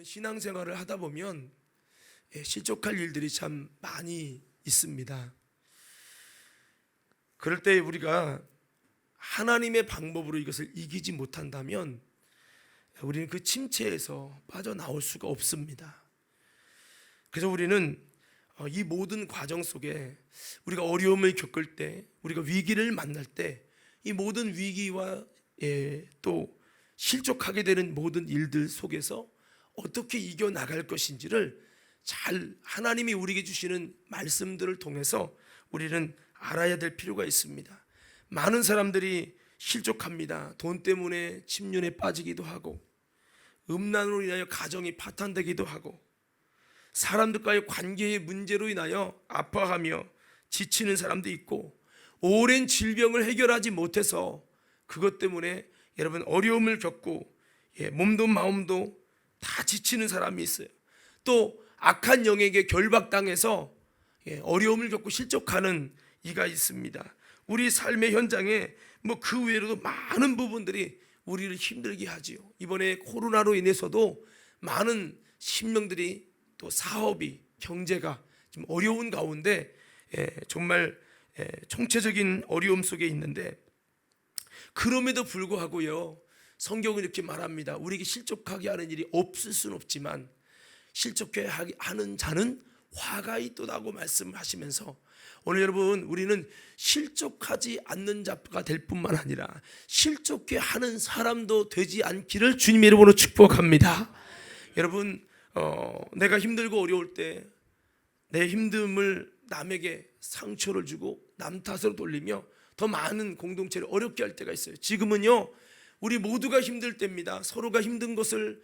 신앙생활을 하다 보면 실족할 일들이 참 많이 있습니다. 그럴 때 우리가 하나님의 방법으로 이것을 이기지 못한다면 우리는 그 침체에서 빠져나올 수가 없습니다. 그래서 우리는 이 모든 과정 속에 우리가 어려움을 겪을 때, 우리가 위기를 만날 때 이 모든 위기와 또 실족하게 되는 모든 일들 속에서 어떻게 이겨나갈 것인지를 잘 하나님이 우리에게 주시는 말씀들을 통해서 우리는 알아야 될 필요가 있습니다. 많은 사람들이 실족합니다. 돈 때문에 침륜에 빠지기도 하고, 음란으로 인하여 가정이 파탄되기도 하고, 사람들과의 관계의 문제로 인하여 아파하며 지치는 사람도 있고, 오랜 질병을 해결하지 못해서 그것 때문에 여러분 어려움을 겪고 몸도 마음도 다 지치는 사람이 있어요. 또 악한 영에게 결박당해서 어려움을 겪고 실족하는 이가 있습니다. 우리 삶의 현장에 그 외에도 많은 부분들이 우리를 힘들게 하지요. 이번에 코로나로 인해서도 많은 신명들이 또 사업이 경제가 좀 어려운 가운데 정말 총체적인 어려움 속에 있는데, 그럼에도 불구하고요 성경은 이렇게 말합니다. 우리에게 실족하게 하는 일이 없을 수는 없지만 실족하게 하는 자는 화가 있도다고 말씀하시면서, 오늘 여러분 우리는 실족하지 않는 자가 될 뿐만 아니라 실족해 하는 사람도 되지 않기를 주님의 이름으로 축복합니다. 여러분 내가 힘들고 어려울 때 내 힘듦을 남에게 상처를 주고 남 탓으로 돌리며 더 많은 공동체를 어렵게 할 때가 있어요. 지금은요 우리 모두가 힘들 때입니다. 서로가 힘든 것을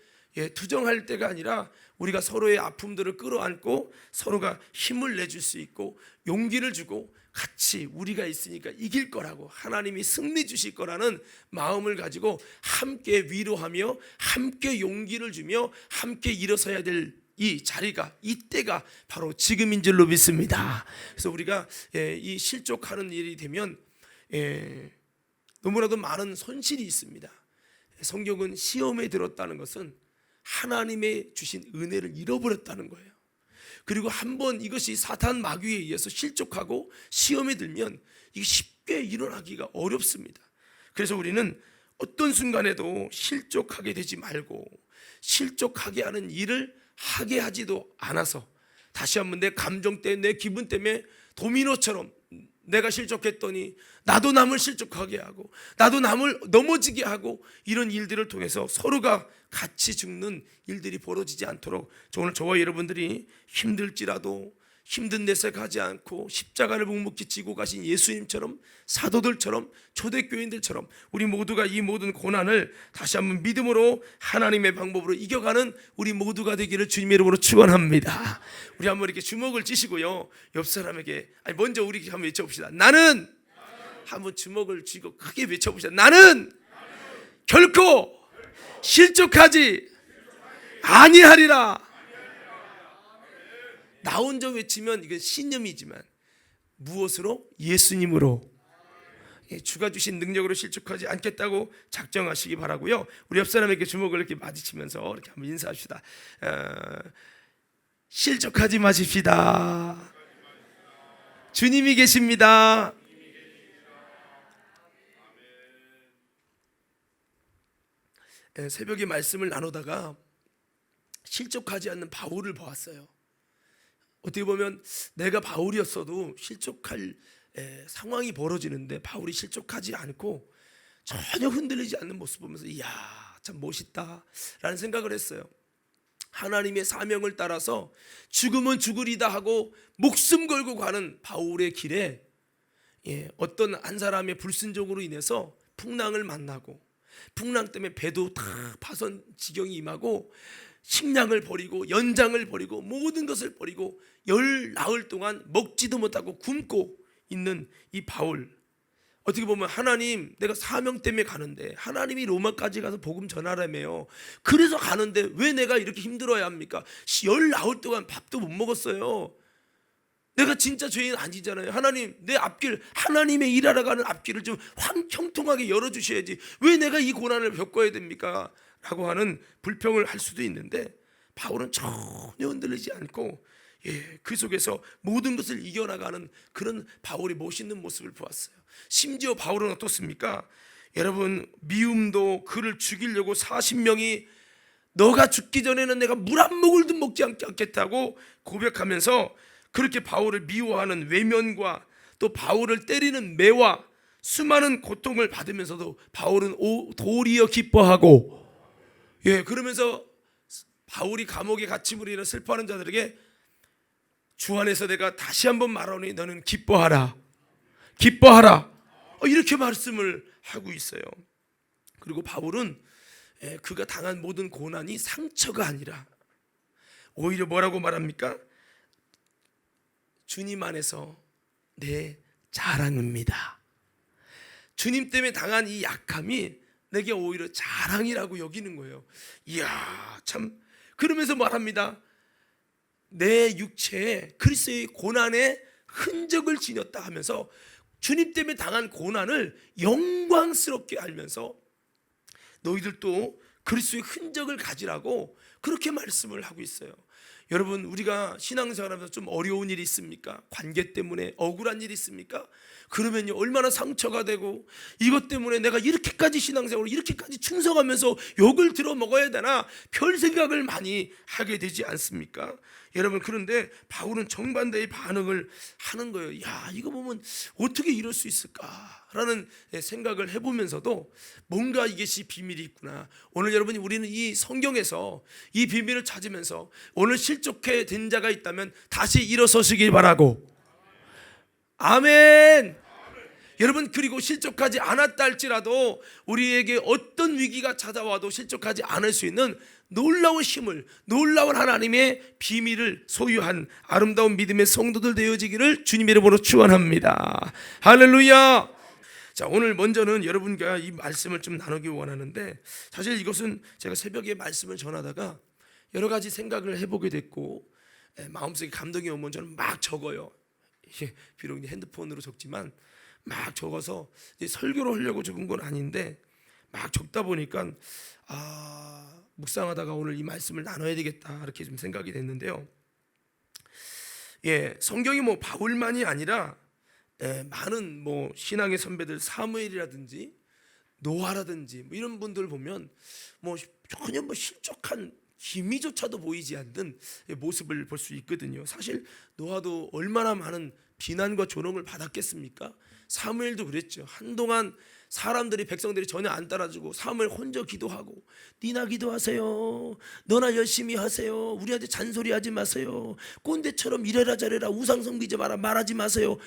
투정할 때가 아니라 우리가 서로의 아픔들을 끌어안고 서로가 힘을 내줄 수 있고 용기를 주고 같이 우리가 있으니까 이길 거라고, 하나님이 승리 주실 거라는 마음을 가지고 함께 위로하며 함께 용기를 주며 함께 일어서야 될 이 자리가, 이때가 바로 지금인 줄로 믿습니다. 그래서 우리가 이 실족하는 일이 되면 너무나도 많은 손실이 있습니다. 성경은 시험에 들었다는 것은 하나님의 주신 은혜를 잃어버렸다는 거예요. 그리고 한번 이것이 사탄 마귀에 의해서 실족하고 시험에 들면 이게 쉽게 일어나기가 어렵습니다. 그래서 우리는 어떤 순간에도 실족하게 되지 말고 실족하게 하는 일을 하게 하지도 않아서, 다시 한번 내 감정 때문에 내 기분 때문에 도미노처럼 내가 실족했더니 나도 남을 실족하게 하고 나도 남을 넘어지게 하고, 이런 일들을 통해서 서로가 같이 죽는 일들이 벌어지지 않도록 오늘 저와 여러분들이 힘들지라도 힘든 데서 가지 않고 십자가를 묵묵히 지고 가신 예수님처럼, 사도들처럼, 초대교인들처럼 우리 모두가 이 모든 고난을 다시 한번 믿음으로 하나님의 방법으로 이겨가는 우리 모두가 되기를 주님의 이름으로 축원합니다. 우리 한번 이렇게 주먹을 쥐시고요 옆 사람에게 먼저 우리 한번 외쳐봅시다. 나는 한번 주먹을 쥐고 크게 외쳐봅시다. 나는 결코 실족하지 아니하리라. 나 혼자 외치면 이건 신념이지만 무엇으로? 예수님으로, 주가 주신 능력으로 실족하지 않겠다고 작정하시기 바라고요. 우리 옆 사람에게 주먹을 이렇게 맞으시면서 이렇게 한번 인사합시다. 실족하지 마십시다. 주님이 계십니다. 새벽에 말씀을 나누다가 실족하지 않는 바울을 보았어요. 어떻게 보면 내가 바울이었어도 실족할 상황이 벌어지는데 바울이 실족하지 않고 전혀 흔들리지 않는 모습 보면서 이야 참 멋있다 라는 생각을 했어요. 하나님의 사명을 따라서 죽으면 죽으리다 하고 목숨 걸고 가는 바울의 길에 어떤 한 사람의 불순종으로 인해서 풍랑을 만나고, 풍랑 때문에 배도 다 파손 지경이 임하고 식량을 버리고 연장을 버리고 모든 것을 버리고 열 나흘 동안 먹지도 못하고 굶고 있는 이 바울, 어떻게 보면 하나님 내가 사명 때문에 가는데 하나님이 로마까지 가서 복음 전하라며요. 그래서 가는데 왜 내가 이렇게 힘들어야 합니까? 열 나흘 동안 밥도 못 먹었어요. 내가 진짜 죄인 아니잖아요. 하나님 내 앞길, 하나님의 일하러 가는 앞길을 좀 형통하게 열어주셔야지 왜 내가 이 고난을 겪어야 됩니까? 라고 하는 불평을 할 수도 있는데, 바울은 전혀 흔들리지 않고 그 속에서 모든 것을 이겨나가는 그런 바울이 멋있는 모습을 보았어요. 심지어 바울은 어떻습니까? 여러분, 미움도 그를 죽이려고 40명이 너가 죽기 전에는 내가 물 한 모금도 먹지 않겠다고 고백하면서 그렇게 바울을 미워하는 외면과 또 바울을 때리는 매와 수많은 고통을 받으면서도 바울은 도리어 기뻐하고, 그러면서 바울이 감옥에 갇힘으로 인해 슬퍼하는 자들에게 주 안에서 내가 다시 한번 말하오니 너는 기뻐하라, 기뻐하라, 이렇게 말씀을 하고 있어요. 그리고 바울은 그가 당한 모든 고난이 상처가 아니라 오히려 뭐라고 말합니까? 주님 안에서 내 자랑입니다. 주님 때문에 당한 이 약함이 내게 오히려 자랑이라고 여기는 거예요. 이야, 참. 그러면서 말합니다. 내 육체에 그리스도의 고난의 흔적을 지녔다 하면서 주님 때문에 당한 고난을 영광스럽게 알면서 너희들도 그리스도의 흔적을 가지라고 그렇게 말씀을 하고 있어요. 여러분, 우리가 신앙생활하면서 좀 어려운 일이 있습니까? 관계 때문에 억울한 일이 있습니까? 그러면요, 얼마나 상처가 되고, 이것 때문에 내가 이렇게까지 신앙생활을 이렇게까지 충성하면서 욕을 들어 먹어야 되나, 별 생각을 많이 하게 되지 않습니까? 여러분, 그런데 바울은 정반대의 반응을 하는 거예요. 야, 이거 보면 어떻게 이럴 수 있을까라는 생각을 해보면서도 뭔가 이것이 비밀이 있구나. 오늘 여러분이 우리는 이 성경에서 이 비밀을 찾으면서 오늘 실족해 된 자가 있다면 다시 일어서시길 바라고, 아멘. 여러분, 그리고 실족하지 않았다 할지라도 우리에게 어떤 위기가 찾아와도 실족하지 않을 수 있는 놀라운 힘을, 놀라운 하나님의 비밀을 소유한 아름다운 믿음의 성도들 되어지기를 주님의 이름으로 축원합니다. 할렐루야. 자, 오늘 먼저는 여러분과 이 말씀을 좀 나누기 원하는데, 사실 이것은 제가 새벽에 말씀을 전하다가 여러 가지 생각을 해보게 됐고, 마음속에 감동이 오면 저는 막 적어요. 비록 핸드폰으로 적지만 막 적어서 설교를 하려고 적은 건 아닌데, 막 적다 보니까 묵상하다가 오늘 이 말씀을 나눠야 되겠다 이렇게 좀 생각이 됐는데요. 성경이 뭐 바울만이 아니라 많은 뭐 신앙의 선배들, 사무엘이라든지 노아라든지 뭐 이런 분들 보면 뭐 전혀 뭐 실족한 기미조차도 보이지 않는 모습을 볼 수 있거든요. 사실 노아도 얼마나 많은 비난과 조롱을 받았겠습니까? 사무엘도 그랬죠. 한동안 사람들이, 백성들이 전혀 안 따라주고 사무엘 혼자 기도하고, 니나 기도하세요, 너나 열심히 하세요, 우리한테 잔소리하지 마세요, 꼰대처럼 이래라 저래라 우상 섬기지 마라 말하지 마세요.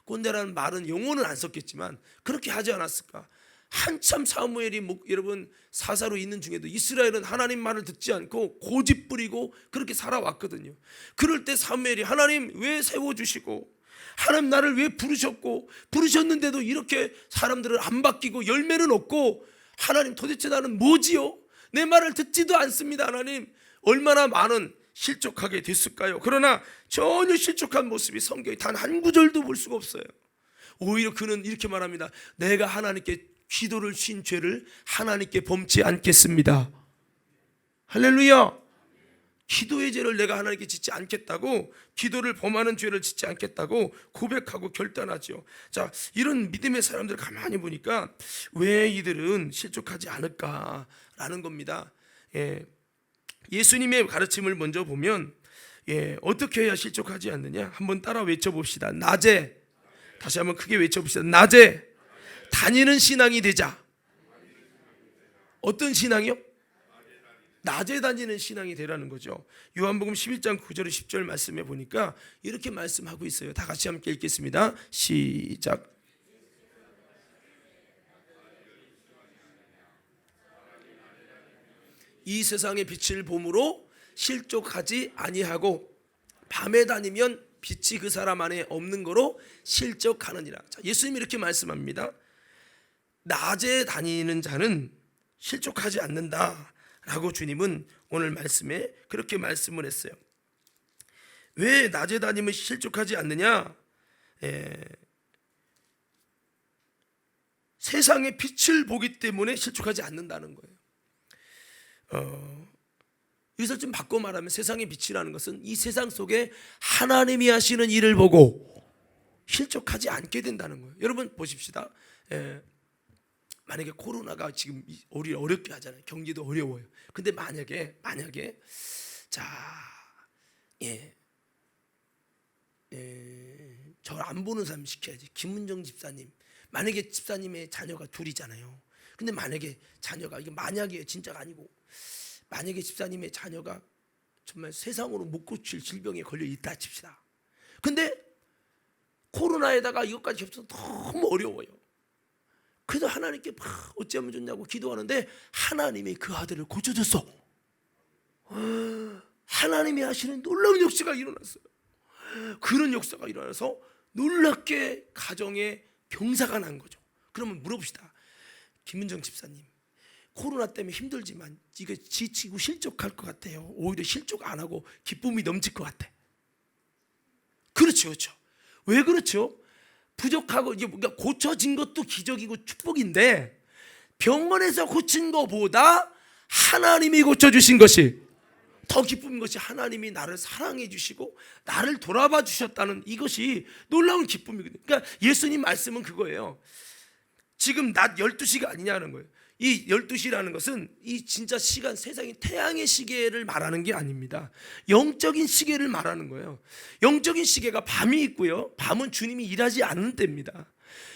꼰대라는 말은 용어는 안 썼겠지만 그렇게 하지 않았을까? 한참 사무엘이 여러분 사사로 있는 중에도 이스라엘은 하나님 말을 듣지 않고 고집 부리고 그렇게 살아왔거든요. 그럴 때 사무엘이 하나님 왜 세워주시고, 하나님 나를 왜 부르셨는데도 이렇게 사람들을 안 바뀌고 열매는 없고, 하나님 도대체 나는 뭐지요? 내 말을 듣지도 않습니다. 하나님, 얼마나 많은 실족하게 됐을까요? 그러나 전혀 실족한 모습이 성경에 단 한 구절도 볼 수가 없어요. 오히려 그는 이렇게 말합니다. 내가 하나님께 기도를 쉰 죄를 하나님께 범치 않겠습니다. 할렐루야. 기도의 죄를 내가 하나님께 짓지 않겠다고, 기도를 범하는 죄를 짓지 않겠다고 고백하고 결단하죠. 자, 이런 믿음의 사람들 가만히 보니까 왜 이들은 실족하지 않을까라는 겁니다. 예수님의 가르침을 먼저 보면 어떻게 해야 실족하지 않느냐, 한번 따라 외쳐봅시다. 낮에, 다시 한번 크게 외쳐봅시다. 낮에 다니는 신앙이 되자. 어떤 신앙이요? 낮에 다니는 신앙이 되라는 거죠. 요한복음 11장 9절 10절 말씀에 보니까 이렇게 말씀하고 있어요. 다 같이 함께 읽겠습니다. 시작. 이 세상의 빛을 봄으로 실족하지 아니하고, 밤에 다니면 빛이 그 사람 안에 없는 거로 실족하느니라. 자, 예수님이 이렇게 말씀합니다. 낮에 다니는 자는 실족하지 않는다 라고 주님은 오늘 말씀에 그렇게 말씀을 했어요. 왜 낮에 다니면 실족하지 않느냐? 세상의 빛을 보기 때문에 실족하지 않는다는 거예요. 이것을 좀 바꿔 말하면 세상의 빛이라는 것은 이 세상 속에 하나님이 하시는 일을 보고 실족하지 않게 된다는 거예요. 여러분 보십시다. 만약에 코로나가 지금 우리 어렵게 하잖아요. 경기도 어려워요. 근데 만약에 자, 저를 안 보는 사람 시켜야지. 김은정 집사님, 만약에 집사님의 자녀가 둘이잖아요. 근데 만약에 자녀가, 이게 만약이에요, 진짜가 아니고, 만약에 집사님의 자녀가 정말 세상으로 못 고칠 질병에 걸려 있다 칩시다. 근데 코로나에다가 이것까지 겹쳐서 너무 어려워요. 그래서 하나님께 막 어찌하면 좋냐고 기도하는데 하나님이 그 아들을 고쳐줬어. 하나님이 하시는 놀라운 역사가 일어났어요. 그런 역사가 일어나서 놀랍게 가정에 병사가 난 거죠. 그러면 물어봅시다. 김은정 집사님, 코로나 때문에 힘들지만 이거 지치고 실족할 것 같아요? 오히려 실족 안 하고 기쁨이 넘칠 것 같아? 그렇죠, 그렇죠. 왜 그렇죠? 부족하고 이게 뭔가 고쳐진 것도 기적이고 축복인데, 병원에서 고친 것보다 하나님이 고쳐주신 것이 더 기쁜 것이, 하나님이 나를 사랑해 주시고 나를 돌아봐 주셨다는 이것이 놀라운 기쁨이거든요. 그러니까 예수님 말씀은 그거예요. 지금 낮 12시가 아니냐는 거예요. 이 12시라는 것은 이 진짜 시간, 세상의 태양의 시계를 말하는 게 아닙니다. 영적인 시계를 말하는 거예요. 영적인 시계가 밤이 있고요, 밤은 주님이 일하지 않는 때입니다.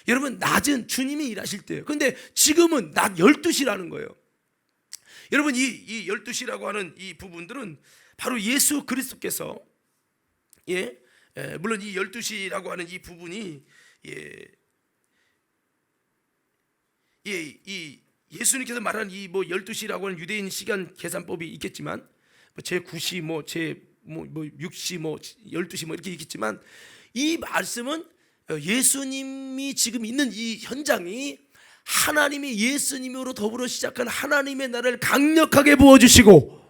여러분, 낮은 주님이 일하실 때예요. 그런데 지금은 낮 12시라는 거예요. 여러분, 이 12시라고 하는 이 부분들은 바로 예수 그리스도께서, 물론 이 12시라고 하는 이 부분이 예수님께서 말한 이 12시라고 하는 유대인 시간 계산법이 있겠지만, 제 9시, 제 6시, 12시 이렇게 있겠지만, 이 말씀은 예수님이 지금 있는 이 현장이 하나님이 예수님으로 더불어 시작한 하나님의 나라를 강력하게 부어주시고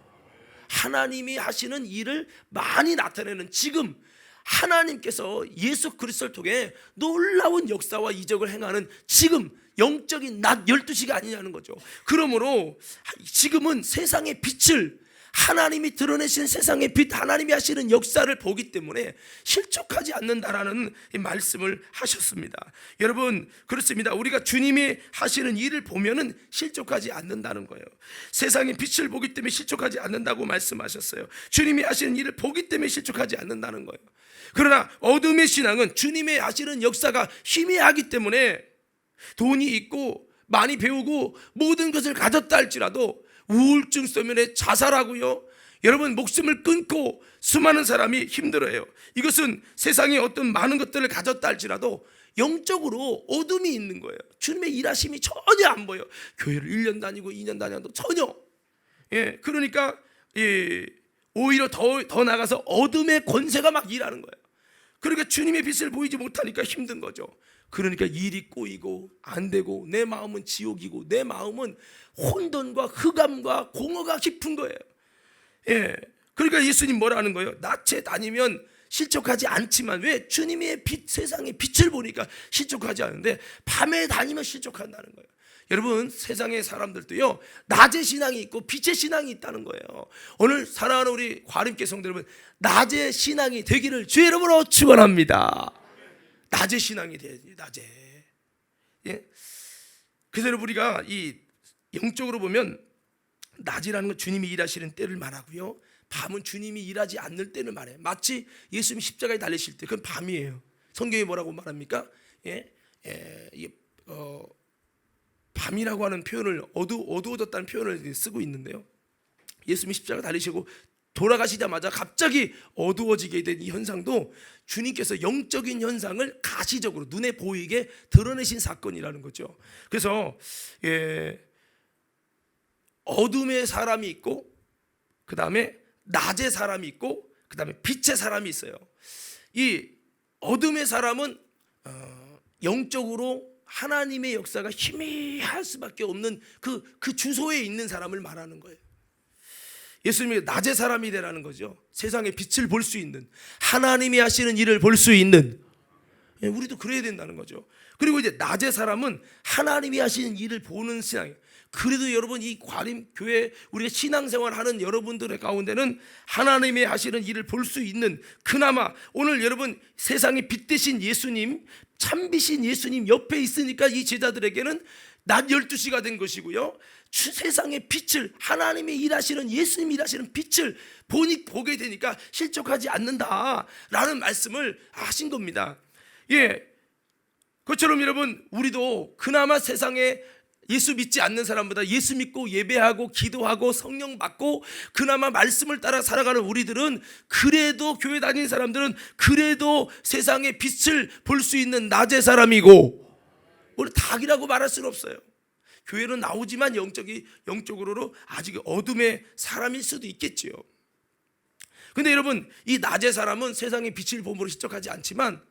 하나님이 하시는 일을 많이 나타내는, 지금 하나님께서 예수 그리스도를 통해 놀라운 역사와 이적을 행하는 지금 영적인 낮 12시가 아니냐는 거죠. 그러므로 지금은 세상의 빛을, 하나님이 드러내신 세상의 빛, 하나님이 하시는 역사를 보기 때문에 실족하지 않는다라는 말씀을 하셨습니다. 여러분, 그렇습니다. 우리가 주님이 하시는 일을 보면은 실족하지 않는다는 거예요. 세상의 빛을 보기 때문에 실족하지 않는다고 말씀하셨어요. 주님이 하시는 일을 보기 때문에 실족하지 않는다는 거예요. 그러나 어둠의 신앙은 주님의 하시는 역사가 희미하기 때문에 돈이 있고 많이 배우고 모든 것을 가졌다 할지라도 우울증 때문에 자살하고요, 여러분 목숨을 끊고 수많은 사람이 힘들어요. 이것은 세상에 어떤 많은 것들을 가졌다 할지라도 영적으로 어둠이 있는 거예요. 주님의 일하심이 전혀 안 보여. 교회를 1년 다니고 2년 다녀도 전혀. 그러니까 오히려 더 나가서 어둠의 권세가 막 일하는 거예요. 그러니까 주님의 빛을 보이지 못하니까 힘든 거죠. 그러니까 일이 꼬이고 안 되고 내 마음은 지옥이고 내 마음은 혼돈과 흑암과 공허가 깊은 거예요. 그러니까 예수님 뭐라는 거예요? 낮에 다니면 실족하지 않지만, 왜? 주님의 빛, 세상의 빛을 보니까 실족하지 않은데 밤에 다니면 실족한다는 거예요. 여러분, 세상의 사람들도요, 낮의 신앙이 있고 빛의 신앙이 있다는 거예요. 오늘 사랑하는 우리 과림교 성도 여러분, 낮의 신앙이 되기를 주의 이름으로 축원합니다. 낮의 신앙이 돼야지, 낮에. 그래서 여러분, 우리가 이 영적으로 보면 낮이라는 건 주님이 일하시는 때를 말하고요, 밤은 주님이 일하지 않는 때를 말해요. 마치 예수님이 십자가에 달리실 때, 그건 밤이에요. 성경에 뭐라고 말합니까? 밤이라고 하는 표현을, 어두워졌다는 표현을 쓰고 있는데요, 예수님이 십자가 달리시고 돌아가시자마자 갑자기 어두워지게 된 이 현상도 주님께서 영적인 현상을 가시적으로 눈에 보이게 드러내신 사건이라는 거죠. 그래서 어둠의 사람이 있고, 그 다음에 낮의 사람이 있고, 그 다음에 빛의 사람이 있어요. 이 어둠의 사람은 영적으로 하나님의 역사가 희미할 수밖에 없는 그 주소에 있는 사람을 말하는 거예요. 예수님이 낮의 사람이 되라는 거죠. 세상의 빛을 볼 수 있는, 하나님이 하시는 일을 볼 수 있는, 우리도 그래야 된다는 거죠. 그리고 이제 낮의 사람은 하나님이 하시는 일을 보는 신앙이에요. 그래도 여러분, 이 과림 교회 우리가 신앙생활하는 여러분들의 가운데는 하나님이 하시는 일을 볼 수 있는, 그나마 오늘 여러분 세상의 빛 대신 예수님, 참빛인 예수님 옆에 있으니까 이 제자들에게는 낮 12시가 된 것이고요, 세상의 빛을, 하나님이 일하시는, 예수님이 일하시는 빛을 보게 되니까 실족하지 않는다라는 말씀을 하신 겁니다. 그것처럼 여러분, 우리도 그나마 세상에 예수 믿지 않는 사람보다 예수 믿고 예배하고 기도하고 성령 받고 그나마 말씀을 따라 살아가는 우리들은, 그래도 교회 다니는 사람들은 그래도 세상의 빛을 볼 수 있는 낮의 사람이고, 우리 닭이라고 말할 수는 없어요. 교회는 나오지만 영적으로 아직 어둠의 사람일 수도 있겠지요. 근데 여러분, 이 낮의 사람은 세상의 빛을 봄으로 실족하지 않지만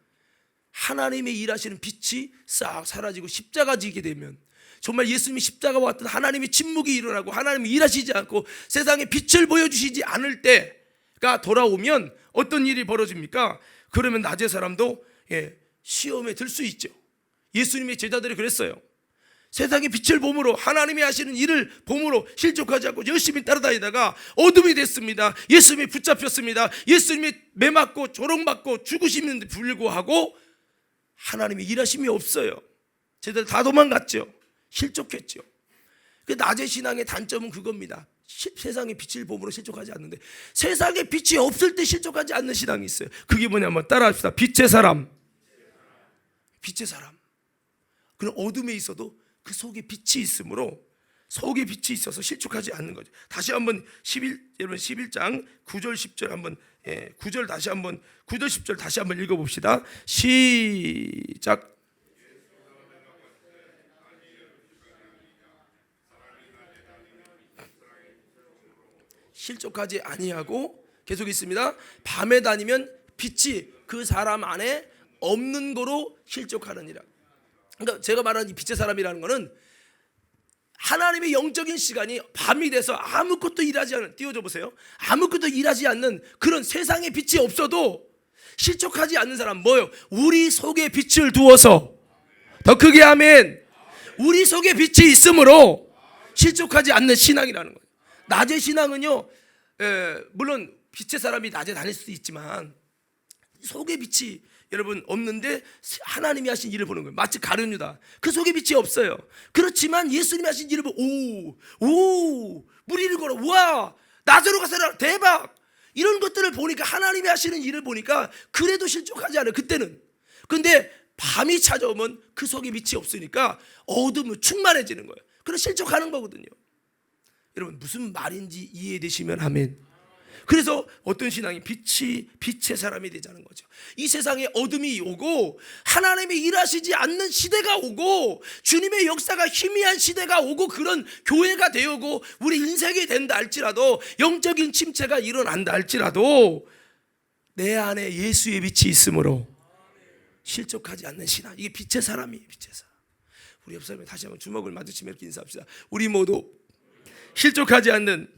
하나님의 일하시는 빛이 싹 사라지고 십자가 지게 되면, 정말 예수님이 십자가 왔던 하나님의 침묵이 일어나고 하나님이 일하시지 않고 세상에 빛을 보여주시지 않을 때가 돌아오면 어떤 일이 벌어집니까? 그러면 낮의 사람도 시험에 들 수 있죠. 예수님의 제자들이 그랬어요. 세상의 빛을 봄으로, 하나님이 하시는 일을 봄으로 실족하지 않고 열심히 따라다니다가 어둠이 됐습니다. 예수님이 붙잡혔습니다. 예수님이 매맞고 조롱받고 죽으시는데 불구하고 하나님의 일하심이 없어요. 제자들 다 도망갔죠. 실족했죠. 그 낮의 신앙의 단점은 그겁니다. 세상의 빛을 봄으로 실족하지 않는데, 세상에 빛이 없을 때 실족하지 않는 신앙이 있어요. 그게 뭐냐면, 따라합시다. 빛의 사람. 빛의 사람. 그럼 어둠에 있어도 그 속에 빛이 있으므로, 속에 빛이 있어서 실족하지 않는 거죠. 다시 한번 11장 9절 10절 한번 9절 다시 한번 9절 10절 다시 한번 읽어봅시다. 시작. 실족하지 아니하고, 계속 있습니다. 밤에 다니면 빛이 그 사람 안에 없는 거로 실족하느니라. 그러니까 제가 말하는 이 빛의 사람이라는 거는 하나님의 영적인 시간이 밤이 돼서 아무것도 일하지 않는, 띄워줘 보세요. 아무것도 일하지 않는 그런 세상에 빛이 없어도 실족하지 않는 사람, 뭐예요? 우리 속에 빛을 두어서, 더 크게 아멘. 우리 속에 빛이 있으므로 실족하지 않는 신앙이라는 거예요. 낮의 신앙은요, 물론 빛의 사람이 낮에 다닐 수도 있지만 속에 빛이 여러분 없는데 하나님이 하신 일을 보는 거예요. 마치 가룟유다, 그 속에 빛이 없어요. 그렇지만 예수님이 하신 일을 보고 오 무리를 걸어, 우와 나사로 가서라, 대박, 이런 것들을 보니까, 하나님이 하시는 일을 보니까 그래도 실족하지 않아요, 그때는. 근데 밤이 찾아오면 그 속에 빛이 없으니까 어둠은 충만해지는 거예요. 그래서 실족하는 거거든요. 여러분, 무슨 말인지 이해되시면 아멘. 그래서 어떤 신앙이 빛의 사람이 되자는 거죠. 이 세상에 어둠이 오고 하나님이 일하시지 않는 시대가 오고 주님의 역사가 희미한 시대가 오고 그런 교회가 되고 우리 인생이 된다 할지라도, 영적인 침체가 일어난다 할지라도 내 안에 예수의 빛이 있으므로 실족하지 않는 신앙, 이게 빛의 사람이에요. 빛의 사람. 우리 옆 사람이 다시 한번 주먹을 마주치며 이렇게 인사합시다. 우리 모두 실족하지 않는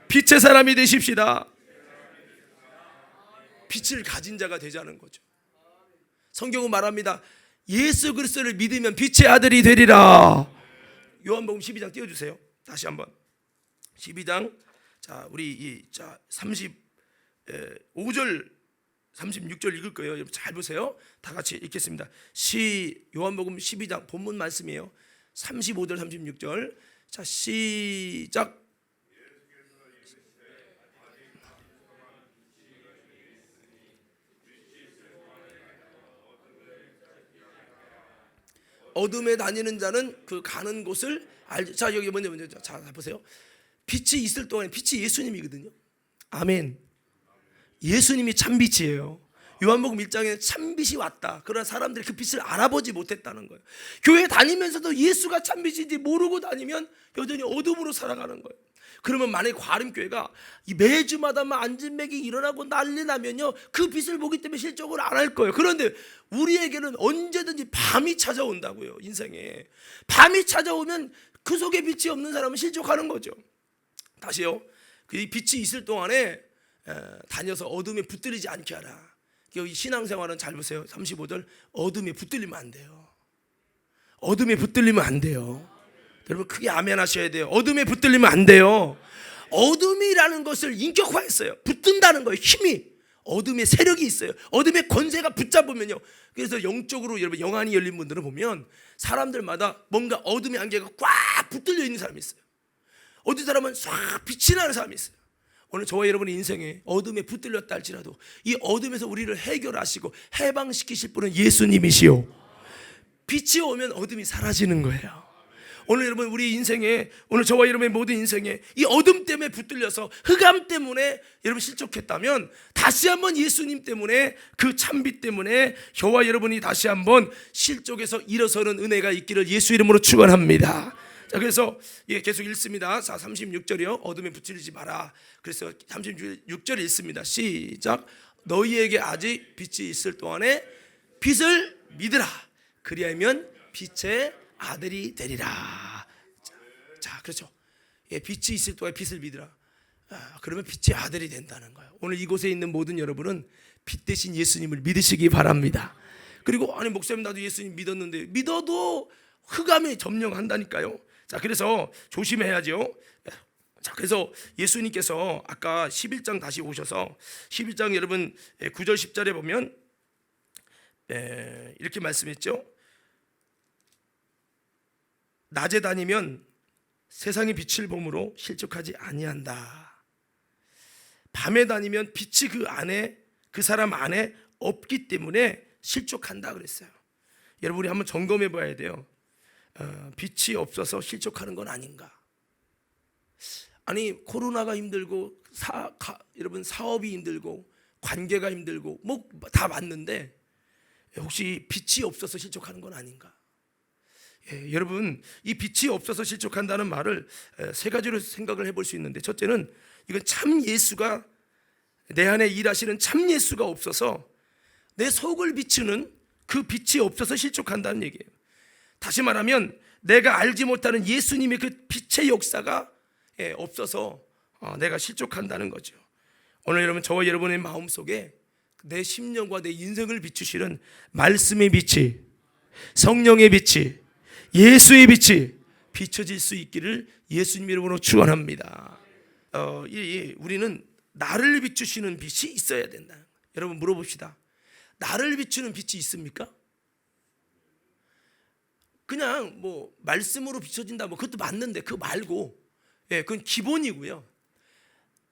빛의 사람이 되십시다. 빛을 가진 자가 되자는 거죠. 성경은 말합니다. 예수 그리스도를 믿으면 빛의 아들이 되리라. 요한복음 12장 띄워주세요. 다시 한번 12장. 자, 우리 35절 36절 읽을 거예요. 여러분 잘 보세요. 다 같이 읽겠습니다. 요한복음 12장 본문 말씀이에요. 35절 36절. 자, 시작. 어둠에 다니는 자는 그 가는 곳을 알죠. 자, 여기 먼저 자 보세요. 빛이 있을 동안에 빛이 예수님이거든요. 아멘. 예수님이 참빛이에요. 요한복음 1장에 참빛이 왔다. 그러나 사람들이 그 빛을 알아보지 못했다는 거예요. 교회 다니면서도 예수가 참빛인지 모르고 다니면 여전히 어둠으로 살아가는 거예요. 그러면 만약에 과림교회가 매주마다 안진맥이 일어나고 난리 나면요, 그 빛을 보기 때문에 실족을 안 할 거예요. 그런데 우리에게는 언제든지 밤이 찾아온다고요. 인생에 밤이 찾아오면 그 속에 빛이 없는 사람은 실족하는 거죠. 다시요, 그 빛이 있을 동안에 다녀서 어둠에 붙들리지 않게 하라. 이 신앙생활은 잘 보세요. 35절 어둠에 붙들리면 안 돼요. 어둠에 붙들리면 안 돼요. 여러분 크게 아멘 하셔야 돼요. 어둠에 붙들리면 안 돼요. 어둠이라는 것을 인격화했어요. 붙든다는 거예요. 힘이 어둠의 세력이 있어요. 어둠의 권세가 붙잡으면요. 그래서 영적으로 여러분 영안이 열린 분들을 보면 사람들마다 뭔가 어둠의 안개가 꽉 붙들려 있는 사람이 있어요. 어떤 사람은 싹 빛이 나는 사람이 있어요. 오늘 저와 여러분의 인생에 어둠에 붙들렸다 할지라도 이 어둠에서 우리를 해결하시고 해방시키실 분은 예수님이시오. 빛이 오면 어둠이 사라지는 거예요. 오늘 여러분 우리 인생에 오늘 저와 여러분의 모든 인생에 이 어둠 때문에 붙들려서 흑암 때문에 여러분 실족했다면 다시 한번 예수님 때문에 그 참빛 때문에 저와 여러분이 다시 한번 실족에서 일어서는 은혜가 있기를 예수 이름으로 축원합니다. 자, 그래서 계속 읽습니다. 36절이요. 어둠에 붙들리지 마라. 그래서 36절 읽습니다. 시작. 너희에게 아직 빛이 있을 동안에 빛을 믿으라. 그리하면 빛의 아들이 되리라. 자, 그렇죠. 빛이 있을 동안에 빛을 믿으라. 그러면 빛의 아들이 된다는 거예요. 오늘 이곳에 있는 모든 여러분은 빛 대신 예수님을 믿으시기 바랍니다. 그리고 아니 목사님 나도 예수님 믿었는데 믿어도 흑암에 점령한다니까요. 자, 그래서 조심해야죠. 자, 그래서 예수님께서 아까 11장 다시 오셔서 11장 여러분 9절 10절에 보면 이렇게 말씀했죠. 낮에 다니면 세상의 빛을 보므로 실족하지 아니한다. 밤에 다니면 빛이 그 사람 안에 없기 때문에 실족한다 그랬어요. 여러분 우리 한번 점검해 봐야 돼요. 빛이 없어서 실족하는 건 아닌가? 아니 코로나가 힘들고 여러분 사업이 힘들고 관계가 힘들고 뭐 다 맞는데 혹시 빛이 없어서 실족하는 건 아닌가? 여러분 이 빛이 없어서 실족한다는 말을 세 가지로 생각을 해볼 수 있는데, 첫째는 이건 참 예수가 내 안에 일하시는 참 예수가 없어서 내 속을 비추는 그 빛이 없어서 실족한다는 얘기예요. 다시 말하면 내가 알지 못하는 예수님의 그 빛의 역사가 없어서 내가 실족한다는 거죠. 오늘 여러분 저와 여러분의 마음속에 내 심령과 내 인생을 비추시는 말씀의 빛이, 성령의 빛이, 예수의 빛이 비춰질 수 있기를 예수님 이름으로 축원합니다. 우리는 나를 비추시는 빛이 있어야 된다. 여러분 물어봅시다. 나를 비추는 빛이 있습니까? 그냥 뭐 말씀으로 비춰진다 뭐 그것도 맞는데 그거 말고 그건 기본이고요.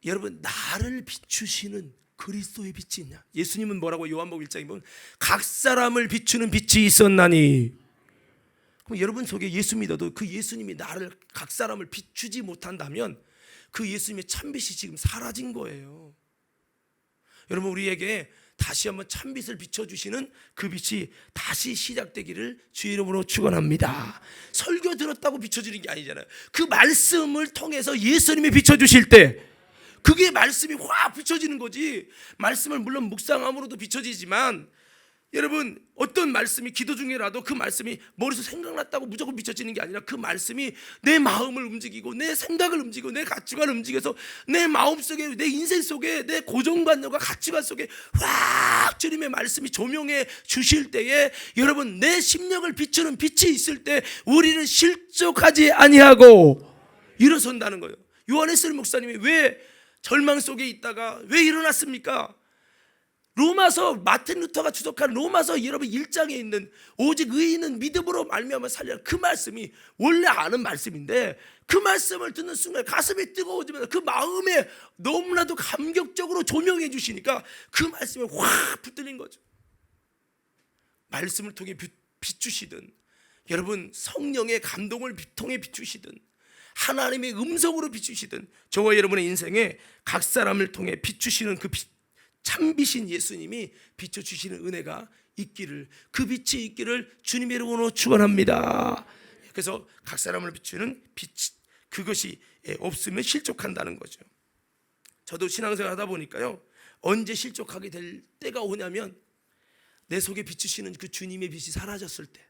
여러분 나를 비추시는 그리스도의 빛이 있냐? 예수님은 뭐라고 요한복음 1장에 보면 각 사람을 비추는 빛이 있었나니. 그럼 여러분 속에 예수 믿어도 그 예수님이 나를 각 사람을 비추지 못한다면 그 예수님의 참빛이 지금 사라진 거예요. 여러분 우리에게 다시 한번 참빛을 비춰주시는 그 빛이 다시 시작되기를 주의 이름으로 축원합니다. 설교 들었다고 비춰지는 게 아니잖아요. 그 말씀을 통해서 예수님이 비춰주실 때 그게 말씀이 확 비춰지는 거지. 말씀을 물론 묵상함으로도 비춰지지만 여러분 어떤 말씀이 기도 중에라도 그 말씀이 머릿속에 생각났다고 무조건 비춰지는 게 아니라 그 말씀이 내 마음을 움직이고 내 생각을 움직이고 내 가치관을 움직여서 내 마음속에 내 인생 속에 내 고정관념과 가치관 속에 확 주님의 말씀이 조명해 주실 때에 여러분 내 심령을 비추는 빛이 있을 때 우리는 실족하지 아니하고 일어선다는 거예요. 요한에스 목사님이 왜 절망 속에 있다가 왜 일어났습니까? 로마서 마틴 루터가 주석한 로마서 여러분 1장에 있는 오직 의인은 믿음으로 말미암아 살리라 그 말씀이 원래 아는 말씀인데 그 말씀을 듣는 순간 가슴이 뜨거워지면서 그 마음에 너무나도 감격적으로 조명해 주시니까 그 말씀에 확 붙들린 거죠. 말씀을 통해 비추시든 여러분 성령의 감동을 통해 비추시든 하나님의 음성으로 비추시든 저와 여러분의 인생에 각 사람을 통해 비추시는 그 참빛인 예수님이 비춰주시는 은혜가 있기를, 그 빛이 있기를 주님의 이름으로 축원합니다. 그래서 각 사람을 비추는 빛, 그것이 없으면 실족한다는 거죠. 저도 신앙생활 하다 보니까요 언제 실족하게 될 때가 오냐면 내 속에 비추시는 그 주님의 빛이 사라졌을 때.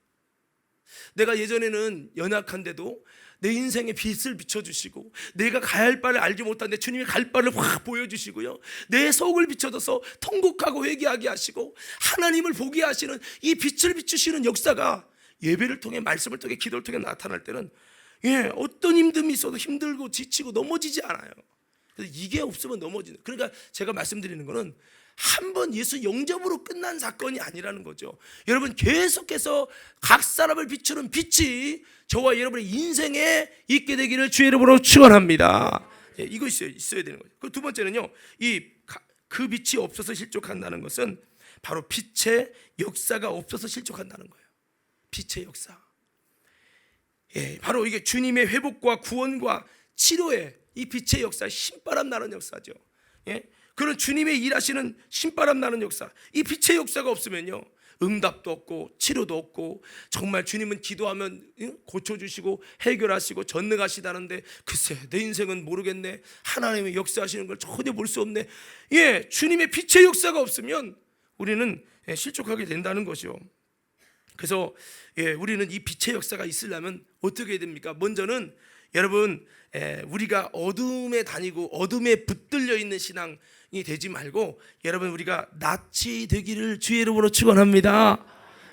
내가 예전에는 연약한데도 내 인생의 빛을 비춰주시고, 내가 가야 할 바를 알지 못한데 주님이 갈 바를 확 보여주시고요, 내 속을 비춰줘서 통곡하고 회개하게 하시고 하나님을 보게 하시는 이 빛을 비추시는 역사가 예배를 통해, 말씀을 통해, 기도를 통해 나타날 때는 어떤 힘듦이 있어도 힘들고 지치고 넘어지지 않아요. 그래서 이게 없으면 넘어지는. 그러니까 제가 말씀드리는 거는 한 번 예수 영접으로 끝난 사건이 아니라는 거죠. 여러분, 계속해서 각 사람을 비추는 빛이 저와 여러분의 인생에 있게 되기를 주의 이름으로 축원합니다. 이거 있어야 되는 거죠. 그 두 번째는요, 그 빛이 없어서 실족한다는 것은 바로 빛의 역사가 없어서 실족한다는 거예요. 빛의 역사. 바로 이게 주님의 회복과 구원과 치료의 이 빛의 역사, 신바람 나는 역사죠. 그런 주님의 일하시는 신바람 나는 역사, 이 빛의 역사가 없으면요, 응답도 없고 치료도 없고, 정말 주님은 기도하면 고쳐주시고 해결하시고 전능하시다는데 글쎄 내 인생은 모르겠네, 하나님의 역사하시는 걸 전혀 볼 수 없네. 주님의 빛의 역사가 없으면 우리는 실족하게 된다는 것이요. 그래서 우리는 이 빛의 역사가 있으려면 어떻게 해야 됩니까? 먼저는 여러분, 우리가 어둠에 다니고 어둠에 붙들려 있는 신앙이 되지 말고, 여러분, 우리가 낯이 되기를 주의 이름으로 축원합니다.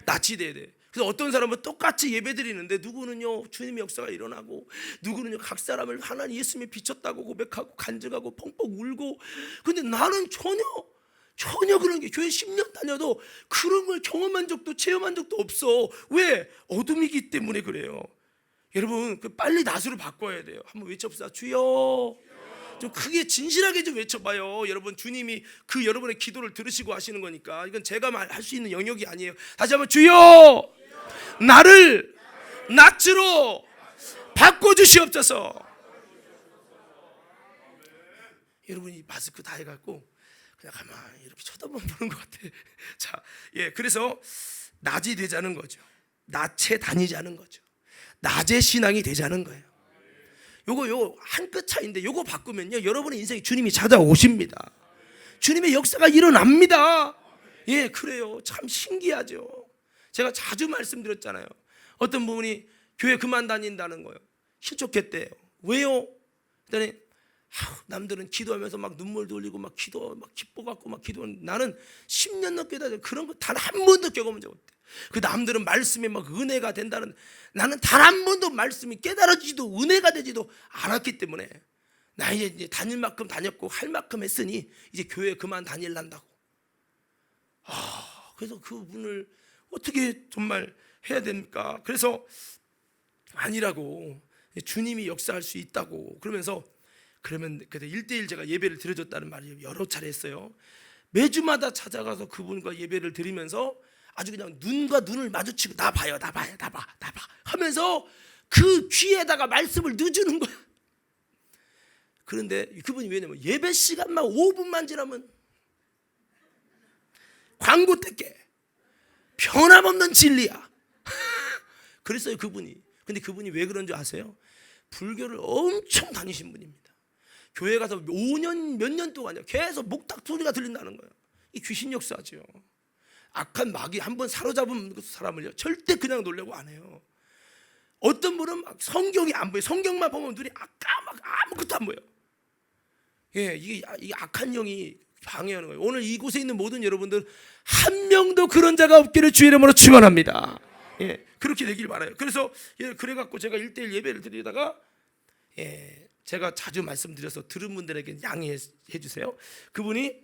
낯이 돼야 돼. 그래서 어떤 사람은 똑같이 예배드리는데 누구는요 주님의 역사가 일어나고, 누구는요 각 사람을 하나님 예수님이 비쳤다고 고백하고 간증하고 펑펑 울고, 근데 나는 전혀 그런 게, 교회 10년 다녀도 그런 걸 경험한 적도 체험한 적도 없어. 왜? 어둠이기 때문에 그래요. 여러분, 빨리 낯으로 바꿔야 돼요. 한번 외쳐봅시다. 주여. 좀 크게 진실하게 좀 외쳐봐요. 여러분, 주님이 그 여러분의 기도를 들으시고 하시는 거니까 이건 제가 할 수 있는 영역이 아니에요. 다시 한번, 주여, 나를 낯으로 바꿔주시옵소서. 여러분이 마스크 다 해갖고 그냥 가만히 이렇게 쳐다보는 것 같아. 자, 그래서 낮이 되자는 거죠. 낮에 다니자는 거죠. 낮의 신앙이 되자는 거예요. 요거 한 끗 차이인데, 요거 바꾸면요 여러분의 인생에 주님이 찾아오십니다. 주님의 역사가 일어납니다. 그래요. 참 신기하죠. 제가 자주 말씀드렸잖아요. 어떤 분이 교회 그만 다닌다는 거예요. 실족했대요. 왜요? 그랬더니 남들은 기도하면서 막 눈물도 흘리고 막 기뻐갖고 막 기도하는, 나는 10년 넘게 다녀 그런 거 단 한 번도 겪어본 적 없대. 그 남들은 말씀이 막 은혜가 된다는, 나는 단 한 번도 말씀이 깨달아지지도 은혜가 되지도 않았기 때문에 나 이제 다닐 만큼 다녔고 할 만큼 했으니 이제 교회 그만 다닐란다고. 그래서 그분을 어떻게 정말 해야 됩니까? 그래서 아니라고, 주님이 역사할 수 있다고. 그러면서 그러면 1대1 제가 예배를 드려줬다는 말을 여러 차례 했어요. 매주마다 찾아가서 그분과 예배를 드리면서 아주 그냥 눈과 눈을 마주치고 나 봐요 하면서 그 귀에다가 말씀을 넣어주는 거야. 그런데 그분이 왜냐면 예배 시간만 5분만 지나면 광고 떼게 변함없는 진리야. 그랬어요 그분이. 근데 그분이 왜 그런 줄 아세요? 불교를 엄청 다니신 분입니다. 교회 가서 5년 몇 년 동안요 계속 목탁 소리가 들린다는 거예요. 이 귀신 역사죠. 악한 마귀 한번 사로잡은 사람을요 절대 그냥 놓으려고 안 해요. 어떤 분은 막 성경이 안 보여. 성경만 보면 눈이 까맣고 아무것도 안 보여. 이게 악한 영이 방해하는 거예요. 오늘 이곳에 있는 모든 여러분들 한 명도 그런 자가 없기를 주의 이름으로 축원합니다. 그렇게 되길 바라요. 그래서 그래갖고 제가 1대1 예배를 드리다가 제가 자주 말씀드려서 들은 분들에게 양해해 주세요. 그분이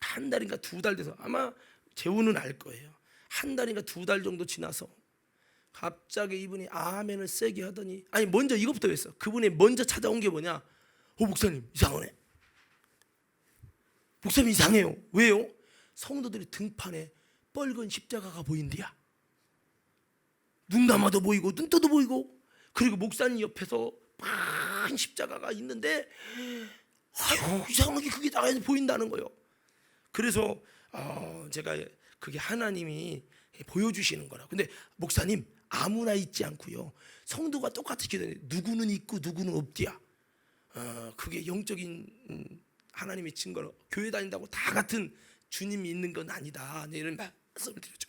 한 달인가 2달 돼서, 아마 재우는 알 거예요. 한 달인가 2달 정도 지나서 갑자기 이분이 아멘을 세게 하더니, 아니 먼저 이것부터 했어. 그분이 먼저 찾아온 게 뭐냐? 목사님 이상하네. 목사님 이상해요. 왜요? 성도들이 등판에 뻘건 십자가가 보인대야. 눈 감아도 보이고 눈 떠도 보이고, 그리고 목사님 옆에서 큰 십자가가 있는데 이상하게 그게 나에서 보인다는 거예요. 그래서 제가 그게 하나님이 보여주시는 거라. 근데 목사님 아무나 있지 않고요, 성도가 똑같이 기도해. 누구는 있고 누구는 없디야. 그게 영적인 하나님의 증거로, 교회 다닌다고 다 같은 주님이 있는 건 아니다. 이런 말씀을 드렸죠.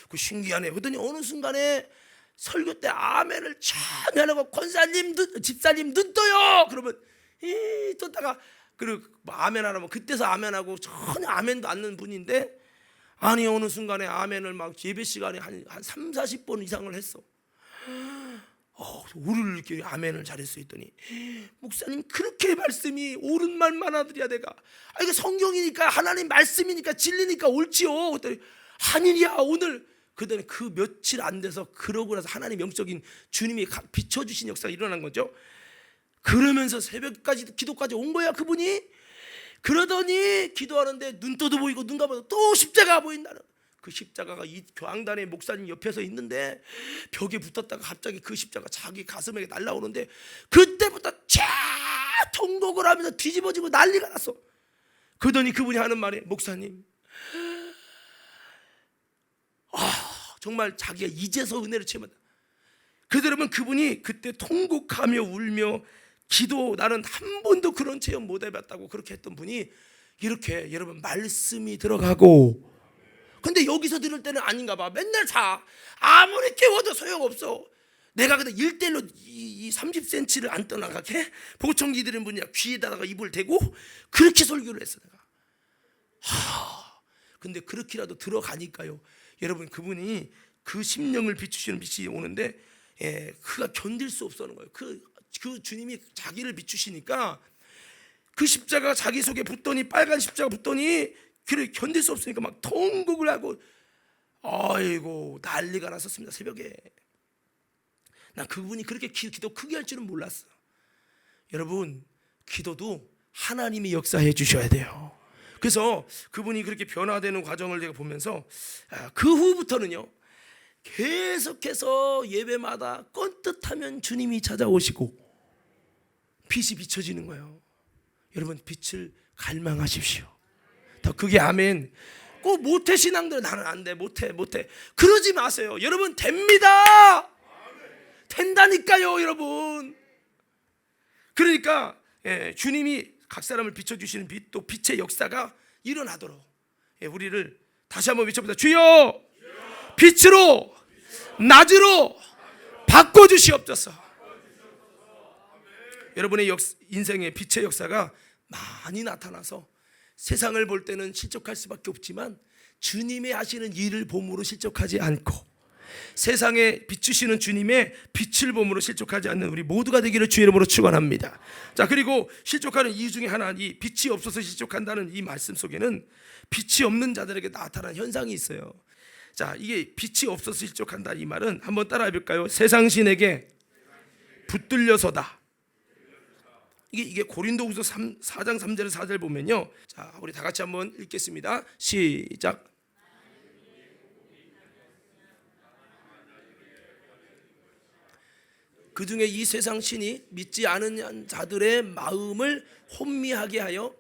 그 신기하네. 그랬더니 어느 순간에 설교 때 아멘을 전혀 안 하고 권사님, 집사님 눈 떠요. 그러면 떴다가 그리고 아멘 하라면 그때서 아멘하고 전혀 아멘도 안 넣는 분인데, 아니 어느 순간에 아멘을 막 예배 시간에 한 3, 40번 이상을 했어. 우리를 이렇게 아멘을 잘했어 했더니, 목사님 그렇게 말씀이 옳은 말만 하더랴 내가. 이거 성경이니까 하나님 말씀이니까 진리니까 옳지요. 그랬더니 아니야 오늘. 그다음에 그 며칠 안 돼서 그러고 나서 하나님 영적인 주님이 비춰주신 역사가 일어난 거죠. 그러면서 새벽까지 기도까지 온 거야 그분이. 그러더니 기도하는데 눈 떠도 보이고 눈 감아도 또 십자가가 보인다는. 그 십자가가 이 교황단의 목사님 옆에서 있는데 벽에 붙었다가 갑자기 그 십자가 자기 가슴에게 날라오는데, 그때부터 통곡을 하면서 뒤집어지고 난리가 났어. 그러더니 그분이 하는 말이, 목사님 정말 자기가 이제서 은혜를 체험한다. 그러면 그분이 그때 통곡하며 울며 기도, 나는 한 번도 그런 체험 못 해봤다고 그렇게 했던 분이 이렇게 여러분 말씀이 들어가고, 근데 여기서 들을 때는 아닌가 봐. 맨날 자. 아무리 깨워도 소용없어. 내가 근데 1대1로 이 30cm를 안 떠나가게 보청기 들은 분이 귀에다가 입을 대고 그렇게 설교를 했어 내가. 근데 그렇게라도 들어가니까요, 여러분 그분이 그 심령을 비추시는 빛이 오는데, 그가 견딜 수 없어하는 거예요. 그 주님이 자기를 비추시니까 그 십자가 자기 속에 붙더니, 빨간 십자가 붙더니 그를 견딜 수 없으니까 막 통곡을 하고, 아이고 난리가 났었습니다. 새벽에. 난 그분이 그렇게 기도 크게 할 줄은 몰랐어. 여러분 기도도 하나님이 역사해 주셔야 돼요. 그래서 그분이 그렇게 변화되는 과정을 제가 보면서 그 후부터는요, 계속해서 예배마다 꼰뜻하면 주님이 찾아오시고 빛이 비춰지는 거예요. 여러분 빛을 갈망하십시오. 더 크게 아멘. 꼭 모태 신앙들 나는 안 돼, 못해 그러지 마세요. 여러분 됩니다. 된다니까요 여러분. 그러니까 주님이 각 사람을 비춰주시는 빛, 또 빛의 역사가 일어나도록 우리를 다시 한번 외쳐보자. 주여 빛으로 낮으로 바꿔주시옵소서. 여러분의 인생의 빛의 역사가 많이 나타나서 세상을 볼 때는 실족할 수밖에 없지만 주님의 하시는 일을 봄으로 실족하지 않고, 세상에 비추시는 주님의 빛을 봄으로 실족하지 않는 우리 모두가 되기를 주의 이름으로 축원합니다. 자, 그리고 실족하는 이유 중에 하나, 이 빛이 없어서 실족한다는 이 말씀 속에는 빛이 없는 자들에게 나타나는 현상이 있어요. 자, 이게 빛이 없어서 실족한다 이 말은 한번 따라해 볼까요? 세상 신에게 붙들려서다. 이게 고린도후서 4장 3절 4절 보면요. 자, 우리 다 같이 한번 읽겠습니다. 시작. 그 중에 이 세상 신이 믿지 않은 자들의 마음을 혼미하게 하여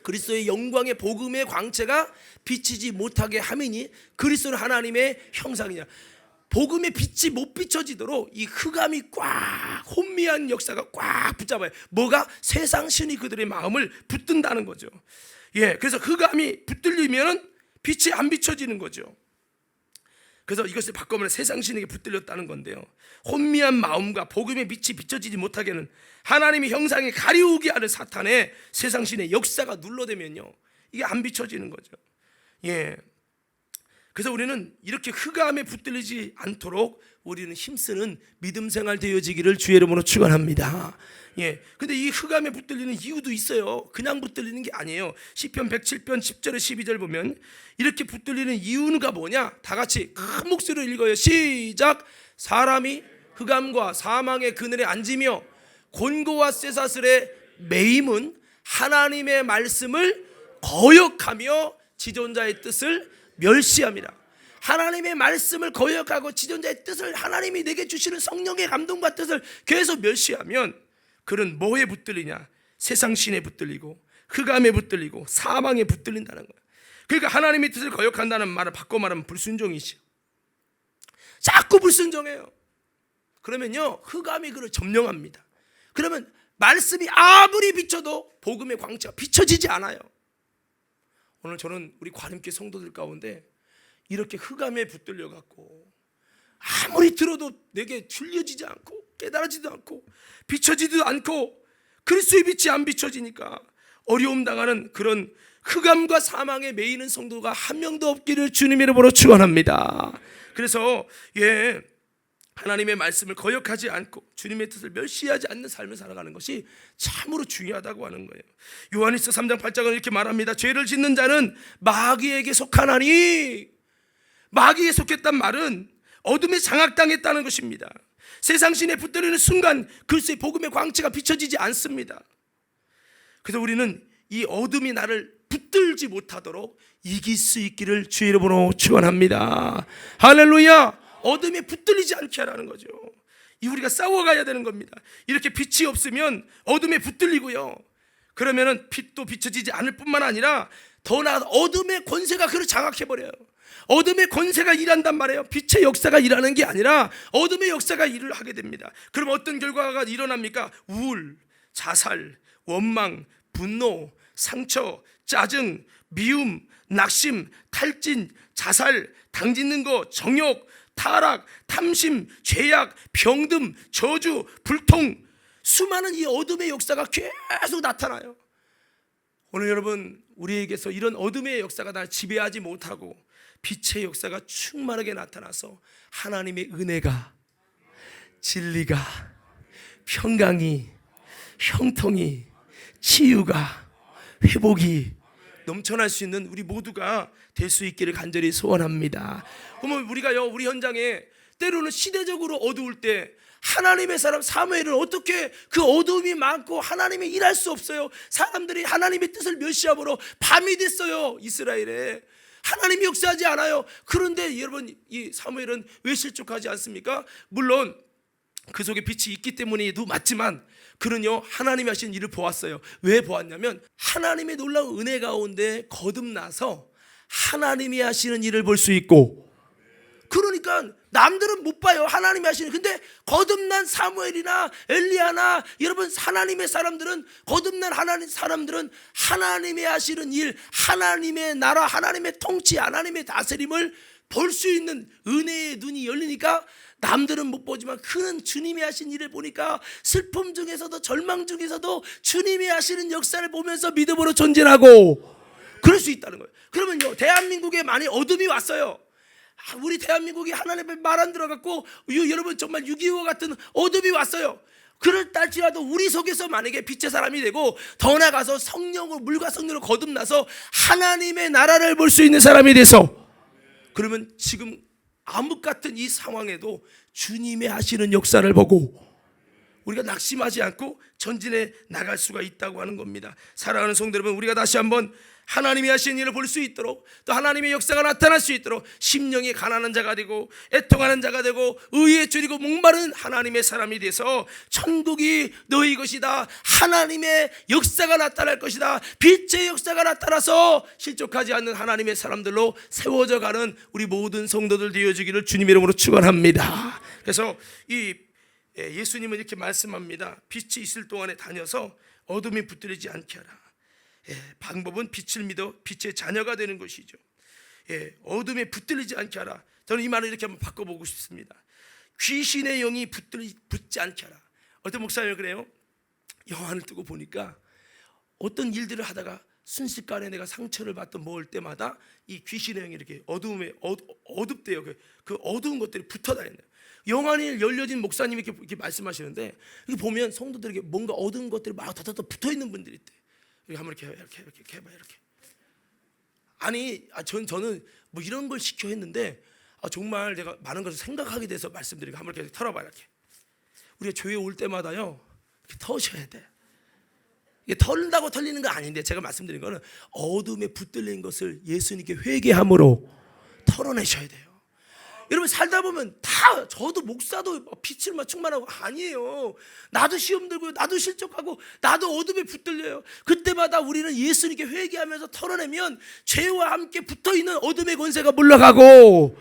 그리스도의 영광의 복음의 광채가 비치지 못하게 함이니 그리스도는 하나님의 형상이냐. 복음의 빛이 못 비춰지도록 이 흑암이 꽉, 혼미한 역사가 꽉 붙잡아요. 뭐가? 세상 신이 그들의 마음을 붙든다는 거죠. 그래서 흑암이 붙들리면 빛이 안 비춰지는 거죠. 그래서 이것을 바꾸면 세상 신에게 붙들렸다는 건데요, 혼미한 마음과 복음의 빛이 비춰지지 못하게는 하나님의 형상에 가리우게 하는 사탄의 세상 신의 역사가 눌러대면요, 이게 안 비춰지는 거죠. 그래서 우리는 이렇게 흑암에 붙들리지 않도록 우리는 힘쓰는 믿음 생활 되어지기를 주의 이름으로 축원합니다. 근데 이 흑암에 붙들리는 이유도 있어요. 그냥 붙들리는 게 아니에요. 시편 107편 10절에 12절 보면 이렇게 붙들리는 이유가 뭐냐? 다 같이 큰 목소리로 읽어요. 시작. 사람이 흑암과 사망의 그늘에 앉으며 곤고와 쇠사슬에 매임은 하나님의 말씀을 거역하며 지존자의 뜻을 멸시합니다. 하나님의 말씀을 거역하고 지존자의 뜻을, 하나님이 내게 주시는 성령의 감동과 뜻을 계속 멸시하면 그는 뭐에 붙들리냐? 세상 신에 붙들리고 흑암에 붙들리고 사망에 붙들린다는 거예요. 그러니까 하나님의 뜻을 거역한다는 말을 바꿔 말하면 불순종이죠. 자꾸 불순종해요. 그러면요, 흑암이 그를 점령합니다. 그러면 말씀이 아무리 비춰도 복음의 광채가 비춰지지 않아요. 오늘 저는 우리 관음교회 성도들 가운데 이렇게 흑암에 붙들려 갖고 아무리 들어도 내게 들려지지 않고 깨달아지도 않고 비춰지지도 않고 그리스도의 빛이 안 비춰지니까 어려움 당하는 그런 흑암과 사망에 매이는 성도가 한 명도 없기를 주님의 이름으로 축원합니다. 그래서 하나님의 말씀을 거역하지 않고 주님의 뜻을 멸시하지 않는 삶을 살아가는 것이 참으로 중요하다고 하는 거예요. 요한일서 3장 8장은 이렇게 말합니다. 죄를 짓는 자는 마귀에게 속하나니, 마귀에 속했단 말은 어둠에 장악당했다는 것입니다. 세상 신에 붙들리는 순간 글쎄 복음의 광채가 비춰지지 않습니다. 그래서 우리는 이 어둠이 나를 붙들지 못하도록 이길 수 있기를 주의 이름으로 축원합니다. 할렐루야. 어둠에 붙들리지 않게 하라는 거죠. 우리가 싸워가야 되는 겁니다. 이렇게 빛이 없으면 어둠에 붙들리고요, 그러면은 빛도 비춰지지 않을 뿐만 아니라 더 나아가 어둠의 권세가 그를 장악해버려요. 어둠의 권세가 일한단 말이에요. 빛의 역사가 일하는 게 아니라 어둠의 역사가 일을 하게 됩니다. 그럼 어떤 결과가 일어납니까? 우울, 자살, 원망, 분노, 상처, 짜증, 미움, 낙심, 탈진, 자살, 당짓는 거, 정욕, 타락, 탐심, 죄악, 병듦, 저주, 불통, 수많은 이 어둠의 역사가 계속 나타나요. 오늘 여러분, 우리에게서 이런 어둠의 역사가 날 지배하지 못하고 빛의 역사가 충만하게 나타나서 하나님의 은혜가, 진리가, 평강이, 형통이, 치유가, 회복이 넘쳐날 수 있는 우리 모두가 될 수 있기를 간절히 소원합니다. 그러면 우리가요, 우리 현장에 때로는 시대적으로 어두울 때 하나님의 사람 사무엘은 어떻게 그 어두움이 많고 하나님이 일할 수 없어요. 사람들이 하나님의 뜻을 멸시함으로 밤이 됐어요. 이스라엘에 하나님이 역사하지 않아요. 그런데 여러분, 이 사무엘은 왜 실족하지 않습니까? 물론 그 속에 빛이 있기 때문에도 맞지만 그는요, 하나님이 하신 일을 보았어요. 왜 보았냐면 하나님의 놀라운 은혜 가운데 거듭나서 하나님이 하시는 일을 볼 수 있고, 그러니까 남들은 못 봐요, 하나님이 하시는. 근데 거듭난 사무엘이나 엘리야나 여러분 하나님의 사람들은, 거듭난 하나님 사람들은 하나님이 하시는 일, 하나님의 나라, 하나님의 통치, 하나님의 다스림을 볼 수 있는 은혜의 눈이 열리니까 남들은 못 보지만 그는 주님이 하신 일을 보니까 슬픔 중에서도 절망 중에서도 주님이 하시는 역사를 보면서 믿음으로 전진하고 그럴 수 있다는 거예요. 그러면요, 대한민국에 많이 어둠이 왔어요. 우리 대한민국이 하나님의 말 안 들어갔고 여러분 정말 6.25 같은 어둠이 왔어요. 그럴지라도 우리 속에서 만약에 빛의 사람이 되고 더 나아가서 성령으로, 물과 성령으로 거듭나서 하나님의 나라를 볼 수 있는 사람이 돼서, 그러면 지금 암흑 같은 이 상황에도 주님의 하시는 역사를 보고 우리가 낙심하지 않고 전진해 나갈 수가 있다고 하는 겁니다. 사랑하는 성도 여러분, 우리가 다시 한번 하나님이 하신 일을 볼 수 있도록, 또 하나님의 역사가 나타날 수 있도록 심령이 가난한 자가 되고 애통하는 자가 되고 의에 줄이고 목마른 하나님의 사람이 돼서 천국이 너희 것이다, 하나님의 역사가 나타날 것이다, 빛의 역사가 나타나서 실족하지 않는 하나님의 사람들로 세워져 가는 우리 모든 성도들 되어주기를 주님의 이름으로 축원합니다. 그래서 예수님은 이렇게 말씀합니다. 빛이 있을 동안에 다녀서 어둠이 붙들리지 않게 하라. 방법은 빛을 믿어 빛의 자녀가 되는 것이죠. 어둠에 붙들리지 않게 하라. 저는 이 말을 이렇게 한번 바꿔보고 싶습니다. 귀신의 영이 붙지 않게 하라. 어떤 목사님이 그래요. 영화를 뜨고 보니까 어떤 일들을 하다가 순식간에 내가 상처를 받던 먹을 때마다 이 귀신의 영이 이렇게 어둡대요. 그 어두운 것들이 붙어 다닌다. 영안이 열려진 목사님이 이렇게 말씀하시는데, 이렇게 보면 성도들에게 뭔가 어두운 것들이 막 다다다 붙어 있는 분들이 있대. 한번 이렇게 해봐, 이렇게. 아니, 저는 뭐 이런 걸 시켜 했는데 정말 내가 많은 것을 생각하게 돼서 말씀드리고 한번 이렇게 털어봐, 이렇게. 우리가 교회 올 때마다요, 이렇게 터셔야 돼. 이게 털린다고 털리는 거 아닌데, 제가 말씀드린 거는 어둠에 붙들린 것을 예수님께 회개함으로 털어내셔야 돼요. 여러분 살다 보면 다, 저도 목사도 빛을 충만하고 아니에요. 나도 시험 들고 나도 실족하고 나도 어둠에 붙들려요. 그때마다 우리는 예수님께 회개하면서 털어내면 죄와 함께 붙어있는 어둠의 권세가 물러가고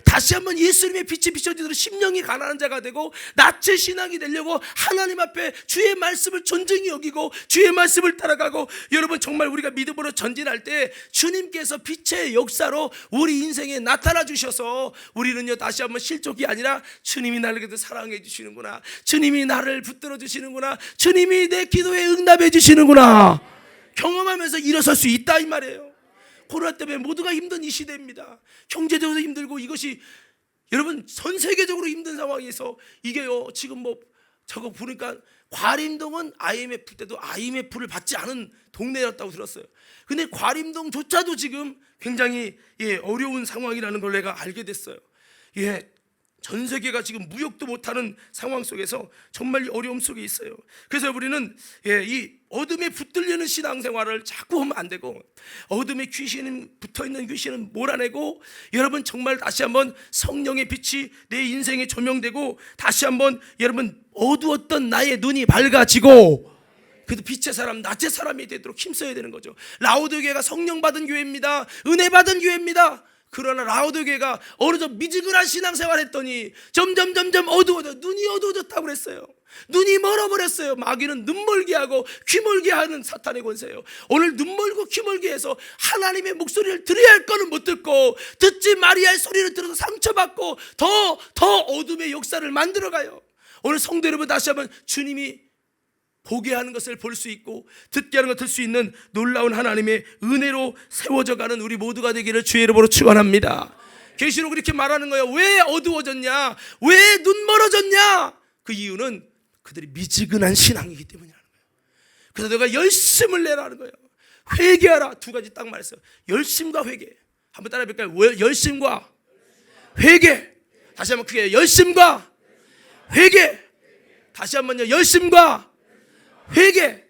다시 한번 예수님의 빛이 비춰지도록 심령이 가난한 자가 되고 낯의 신앙이 되려고 하나님 앞에 주의 말씀을 존중히 여기고 주의 말씀을 따라가고, 여러분 정말 우리가 믿음으로 전진할 때 주님께서 빛의 역사로 우리 인생에 나타나 주셔서 우리는요 다시 한번 실족이 아니라 주님이 나를 그래도 사랑해 주시는구나, 주님이 나를 붙들어 주시는구나, 주님이 내 기도에 응답해 주시는구나 경험하면서 일어설 수 있다 이 말이에요. 코로나 때문에 모두가 힘든 이 시대입니다. 경제적으로 힘들고, 이것이 여러분 전 세계적으로 힘든 상황에서 이게요 지금 뭐 저거 보니까 과림동은 IMF 때도 IMF를 받지 않은 동네였다고 들었어요. 근데 과림동조차도 지금 굉장히 어려운 상황이라는 걸 내가 알게 됐어요. 전 세계가 지금 무역도 못하는 상황 속에서 정말 어려움 속에 있어요. 그래서 우리는 이 어둠에 붙들리는 신앙생활을 자꾸 하면 안 되고, 어둠에 붙어있는 귀신은 몰아내고, 여러분 정말 다시 한번 성령의 빛이 내 인생에 조명되고, 다시 한번 여러분 어두웠던 나의 눈이 밝아지고, 그래도 빛의 사람, 낮의 사람이 되도록 힘써야 되는 거죠. 라오디게가 성령 받은 교회입니다. 은혜 받은 교회입니다. 그러나 라오디게가 어느 정도 미지근한 신앙생활 했더니 점점 어두워져, 눈이 어두워졌다고 그랬어요. 눈이 멀어버렸어요. 마귀는 눈멀게 하고 귀멀게 하는 사탄의 권세예요. 오늘 눈멀고 귀멀게 해서 하나님의 목소리를 들어야 할 거는 못 듣고, 듣지 말아야 할 소리를 들어서 상처받고 더 어둠의 역사를 만들어가요. 오늘 성도 여러분, 다시 한번 주님이 보게 하는 것을 볼 수 있고 듣게 하는 것을 들 수 있는 놀라운 하나님의 은혜로 세워져가는 우리 모두가 되기를 주의 이름으로 축원합니다. 계시록 그렇게 말하는 거예요. 왜 어두워졌냐, 왜 눈 멀어졌냐? 그 이유는 그들이 미지근한 신앙이기 때문이라는 거예요. 그래서 내가 열심을 내라는 거예요. 회개하라. 두 가지 딱 말했어요. 열심과 회개. 한번 따라해 볼까요? 열심과 회개. 다시 한번 크게 열심과 회개. 다시 한번요. 열심과 회개.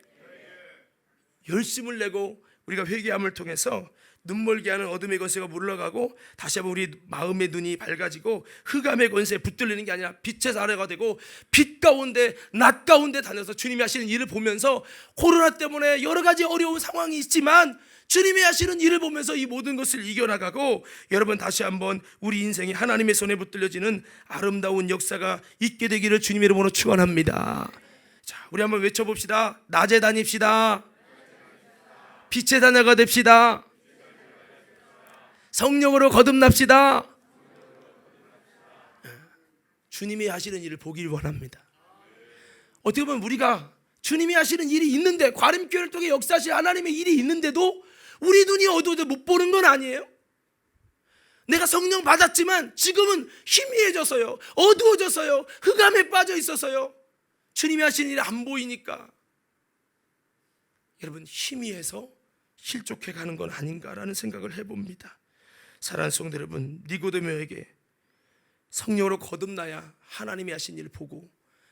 열심을 내고 우리가 회개함을 통해서 눈멀게 하는 어둠의 권세가 물러가고, 다시 한번 우리 마음의 눈이 밝아지고 흑암의 권세에 붙들리는 게 아니라 빛의 사례가 되고, 빛 가운데 낮 가운데 다녀서 주님이 하시는 일을 보면서, 코로나 때문에 여러 가지 어려운 상황이 있지만 주님이 하시는 일을 보면서 이 모든 것을 이겨나가고, 여러분 다시 한번 우리 인생이 하나님의 손에 붙들려지는 아름다운 역사가 있게 되기를 주님의 이름으로 축원합니다. 자, 우리 한번 외쳐봅시다. 낮에 다닙시다. 빛의 자녀가 됩시다. 성령으로 거듭납시다. 주님이 하시는 일을 보길 원합니다. 어떻게 보면 우리가 주님이 하시는 일이 있는데, 과림교회를 통해 역사하실 하나님의 일이 있는데도 우리 눈이 어두워져 못 보는 건 아니에요. 내가 성령 받았지만 지금은 희미해져서요, 어두워져서요, 흑암에 빠져 있어서요, 주님이 하시는 일이 안 보이니까 여러분 희미해서 실족해 가는 건 아닌가라는 생각을 해봅니다. 사랑하는 성도 여러분, 니고데모에게 성령으로 거듭나야 하나님이 하신 일을 보고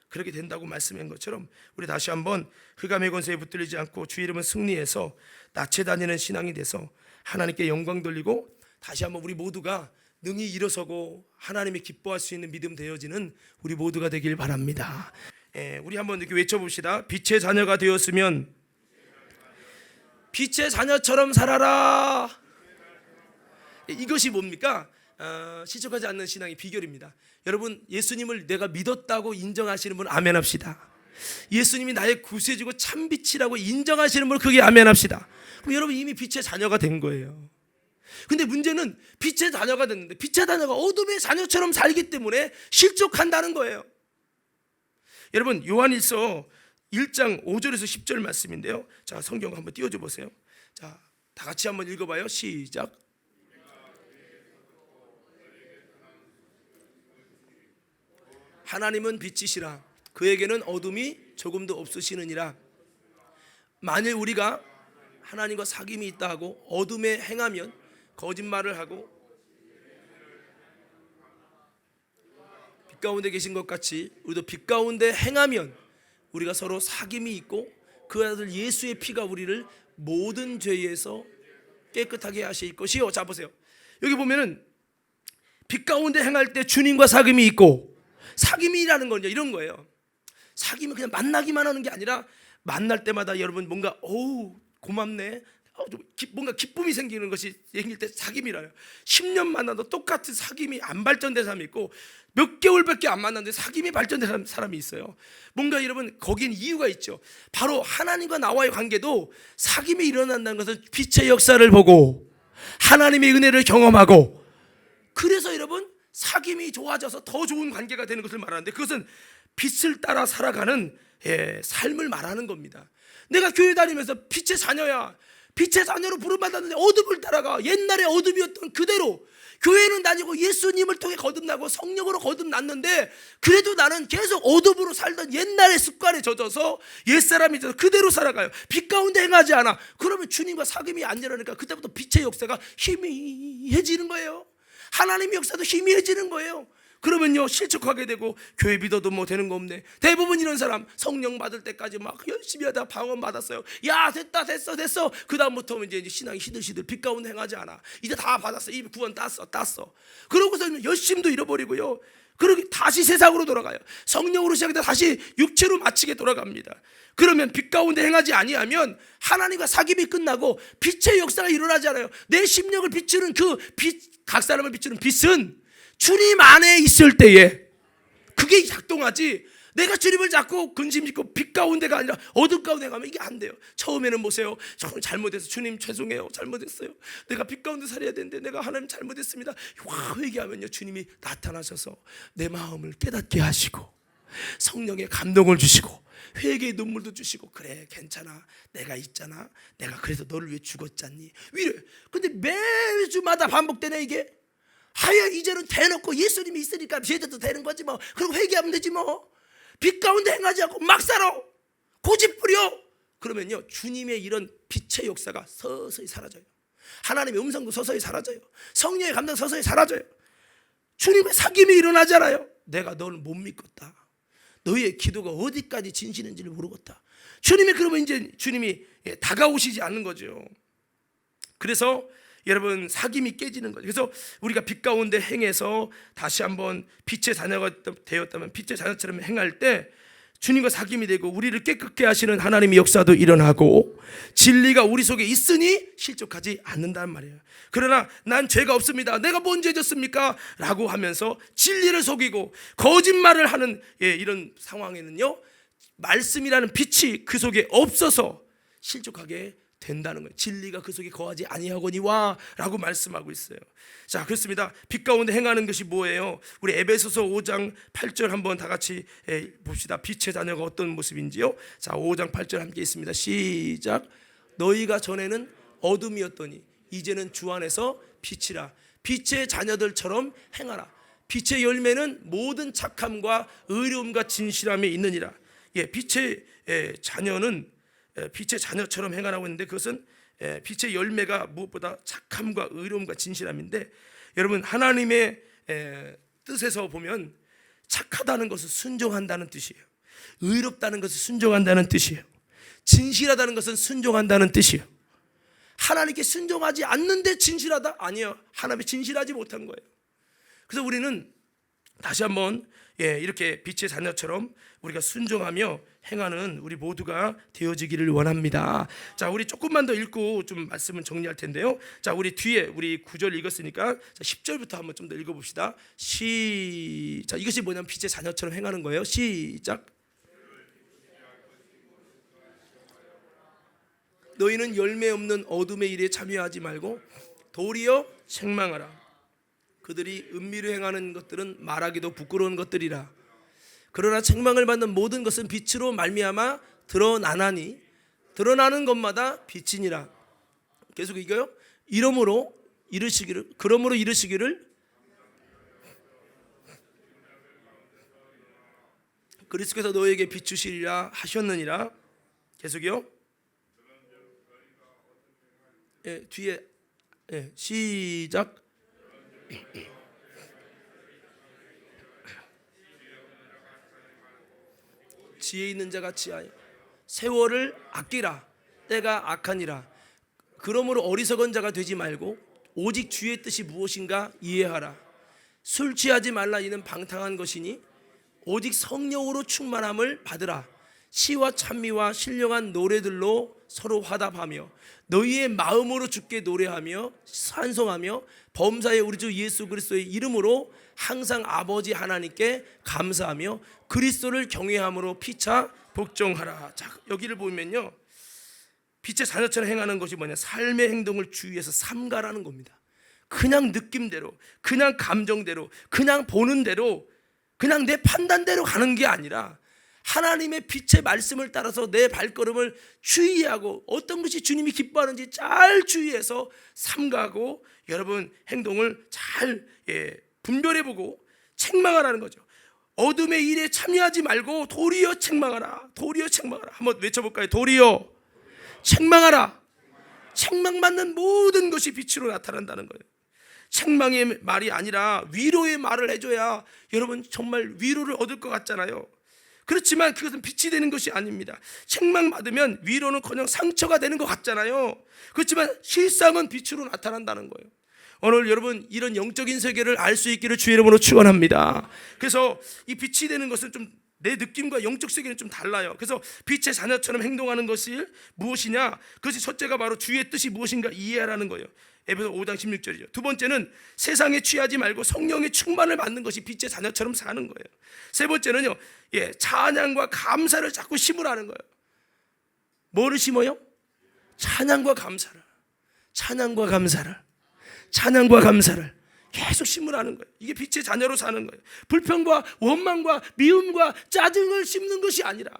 그렇게 된다고 말씀한 것처럼, 우리 다시 한번 흑암의 권세에 붙들리지 않고 주 이름은 승리해서 낯에 다니는 신앙이 돼서 하나님께 영광 돌리고, 다시 한번 우리 모두가 능히 일어서고 하나님이 기뻐할 수 있는 믿음 되어지는 우리 모두가 되길 바랍니다. 우리 한번 이렇게 외쳐봅시다. 빛의 자녀가 되었으면 빛의 자녀처럼 살아라. 이것이 뭡니까? 실족하지 않는 신앙의 비결입니다. 여러분, 예수님을 내가 믿었다고 인정하시는 분 아멘 합시다. 예수님이 나의 구세주고 참빛이라고 인정하시는 분 그게 아멘 합시다. 그럼 여러분 이미 빛의 자녀가 된 거예요. 근데 문제는 빛의 자녀가 됐는데, 빛의 자녀가 어둠의 자녀처럼 살기 때문에 실족한다는 거예요. 여러분, 요한일서 1장 5절에서 10절 말씀인데요. 자, 성경 한번 띄워줘 보세요. 자, 다 같이 한번 읽어봐요. 시작. 하나님은 빛이시라. 그에게는 어둠이 조금도 없으시느니라. 만일 우리가 하나님과 사귐이 있다 하고 어둠에 행하면 거짓말을 하고 빛 가운데 계신 것 같이 우리도 빛 가운데 행하면 우리가 서로 사귐이 있고 그 아들 예수의 피가 우리를 모든 죄에서 깨끗하게 하실 것이요. 자, 보세요. 여기 보면은 빛 가운데 행할 때 주님과 사귐이 있고, 사귐이라는 건 이런 거예요. 사귐은 그냥 만나기만 하는 게 아니라 만날 때마다 여러분 뭔가 고맙네, 뭔가 기쁨이 생기는 것이 생길 때 사귐이라요. 10년 만나도 똑같은 사귐이 안 발전된 사람이 있고, 몇 개월밖에 안 만났는데 사귐이 발전된 사람이 있어요. 뭔가 여러분 거긴 이유가 있죠. 바로 하나님과 나와의 관계도 사귐이 일어난다는 것은 빛의 역사를 보고 하나님의 은혜를 경험하고, 그래서 여러분 사귐이 좋아져서 더 좋은 관계가 되는 것을 말하는데, 그것은 빛을 따라 살아가는 삶을 말하는 겁니다. 내가 교회 다니면서 빛의 자녀야, 빛의 자녀로 부름받았는데 어둠을 따라가. 옛날에 어둠이었던 그대로 교회는 다니고 예수님을 통해 거듭나고 성령으로 거듭났는데, 그래도 나는 계속 어둠으로 살던 옛날의 습관에 젖어서 옛사람이 져서 그대로 살아가요. 빛 가운데 행하지 않아. 그러면 주님과 사귐이 안 일어나니까 그때부터 빛의 역사가 희미해지는 거예요. 하나님의 역사도 희미해지는 거예요. 그러면요 실족하게 되고, 교회 믿어도 뭐 되는 거 없네. 대부분 이런 사람 성령 받을 때까지 막 열심히 하다가 방언 받았어요. 야 됐어. 그 다음부터 이제 신앙이 시들시들 빛 가운데 행하지 않아. 이제 다 받았어. 이 구원 땄어. 그러고서 열심도 잃어버리고요. 그러고 다시 세상으로 돌아가요. 성령으로 시작해서 다시 육체로 마치게 돌아갑니다. 그러면 빛 가운데 행하지 아니하면 하나님과 사귐이 끝나고 빛의 역사가 일어나지 않아요. 내 심령을 비추는 그 빛, 각 사람을 비추는 빛은 주님 안에 있을 때에 그게 작동하지, 내가 주님을 잡고 근심 짓고 빛 가운데가 아니라 어둠 가운데 가면 이게 안 돼요. 처음에는 보세요. 저는 잘못해서 주님 죄송해요. 잘못했어요. 내가 빛 가운데 살아야 되는데 내가 하나님 잘못했습니다. 회개하면요 주님이 나타나셔서 내 마음을 깨닫게 하시고 성령의 감동을 주시고 회개의 눈물도 주시고, 그래 괜찮아, 내가 있잖아, 내가 그래서 너를 위해 죽었잖니. 근데 매주마다 반복되네 이게. 하여 이제는 대놓고 예수님이 있으니까 죄도 되는 거지 뭐. 그리고 회개하면 되지 뭐. 빛 가운데 행하지 않고 막 살아, 고집 부려. 그러면요 주님의 이런 빛의 역사가 서서히 사라져요. 하나님의 음성도 서서히 사라져요. 성령의 감동 서서히 사라져요. 주님의 사귐이 일어나잖아요. 내가 너를 못 믿겠다. 너희의 기도가 어디까지 진실인지를 모르겠다. 주님이 그러면 이제 주님이 다가오시지 않는 거죠. 그래서 여러분 사귐이 깨지는 거죠. 그래서 우리가 빛 가운데 행해서 다시 한번 빛의 자녀가 되었다면 빛의 자녀처럼 행할 때 주님과 사귐이 되고 우리를 깨끗게 하시는 하나님의 역사도 일어나고, 진리가 우리 속에 있으니 실족하지 않는단 말이에요. 그러나 난 죄가 없습니다, 내가 뭔 죄 졌습니까? 라고 하면서 진리를 속이고 거짓말을 하는 이런 상황에는요 말씀이라는 빛이 그 속에 없어서 실족하게 된다는 거예요. 진리가 그 속에 거하지 아니하거니와 라고 말씀하고 있어요. 자, 그렇습니다. 빛 가운데 행하는 것이 뭐예요? 우리 에베소서 5장 8절 한번 다 같이 봅시다. 빛의 자녀가 어떤 모습인지요. 자, 5장 8절 함께 있습니다. 시작. 너희가 전에는 어둠이었더니 이제는 주 안에서 빛이라. 빛의 자녀들처럼 행하라. 빛의 열매는 모든 착함과 의로움과 진실함에 있느니라. 빛의 자녀는 빛의 자녀처럼 행하라고 했는데, 그것은 빛의 열매가 무엇보다 착함과 의로움과 진실함인데, 여러분 하나님의 뜻에서 보면 착하다는 것은 순종한다는 뜻이에요. 의롭다는 것은 순종한다는 뜻이에요. 진실하다는 것은 순종한다는 뜻이에요. 하나님께 순종하지 않는데 진실하다? 아니요, 하나님께 진실하지 못한 거예요. 그래서 우리는 다시 한번 이렇게 빛의 자녀처럼 우리가 순종하며 행하는 우리 모두가 되어지기를 원합니다. 자, 우리 조금만 더 읽고 좀 말씀을 정리할 텐데요. 자, 우리 뒤에 우리 9절 읽었으니까 10절부터 한번 좀 더 읽어봅시다. 시작. 이것이 뭐냐면 빛의 자녀처럼 행하는 거예요. 시작. 너희는 열매 없는 어둠의 일에 참여하지 말고 도리어 책망하라. 그들이 은밀히 행하는 것들은 말하기도 부끄러운 것들이라. 그러나 책망을 받는 모든 것은 빛으로 말미암아 드러나나니 드러나는 것마다 빛이니라. 계속 읽어요. 그러므로 이르시기를 그리스도께서 너에게 비추시리라 하셨느니라. 계속이요. 뒤에 시작. 지혜 있는 자가 지하여 세월을 아끼라. 때가 악하니라. 그러므로 어리석은 자가 되지 말고 오직 주의 뜻이 무엇인가 이해하라. 술 취하지 말라. 이는 방탕한 것이니 오직 성령으로 충만함을 받으라. 시와 찬미와 신령한 노래들로 서로 화답하며 너희의 마음으로 주께 노래하며 찬송하며 범사의 우리 주 예수 그리스도의 이름으로 항상 아버지 하나님께 감사하며 그리스도를 경외함으로 피차 복종하라. 자, 여기를 보면요, 빛의 자녀처럼 행하는 것이 뭐냐, 삶의 행동을 주위에서 삼가라는 겁니다. 그냥 느낌대로, 그냥 감정대로, 그냥 보는 대로, 그냥 내 판단대로 가는 게 아니라 하나님의 빛의 말씀을 따라서 내 발걸음을 주의하고 어떤 것이 주님이 기뻐하는지 잘 주의해서 삼가고 여러분 행동을 잘 분별해보고 책망하라는 거죠. 어둠의 일에 참여하지 말고 도리어 책망하라. 도리어 책망하라. 한번 외쳐볼까요? 도리어 책망하라. 책망받는 모든 것이 빛으로 나타난다는 거예요. 책망의 말이 아니라 위로의 말을 해줘야 여러분 정말 위로를 얻을 것 같잖아요. 그렇지만 그것은 빛이 되는 것이 아닙니다. 책망받으면 위로는커녕 상처가 되는 것 같잖아요. 그렇지만 실상은 빛으로 나타난다는 거예요. 오늘 여러분 이런 영적인 세계를 알 수 있기를 주의 이름으로 축원합니다. 그래서 이 빛이 되는 것은 좀 내 느낌과 영적 세계는 좀 달라요. 그래서 빛의 자녀처럼 행동하는 것이 무엇이냐? 그것이 첫째가 바로 주의 뜻이 무엇인가 이해하라는 거예요. 에베소 5장 16절이죠. 두 번째는 세상에 취하지 말고 성령의 충만을 받는 것이 빛의 자녀처럼 사는 거예요. 세 번째는요, 찬양과 감사를 자꾸 심으라는 거예요. 뭐를 심어요? 찬양과 감사를. 찬양과 감사를. 찬양과 감사를 계속 심으라는 거예요. 이게 빛의 자녀로 사는 거예요. 불평과 원망과 미움과 짜증을 심는 것이 아니라,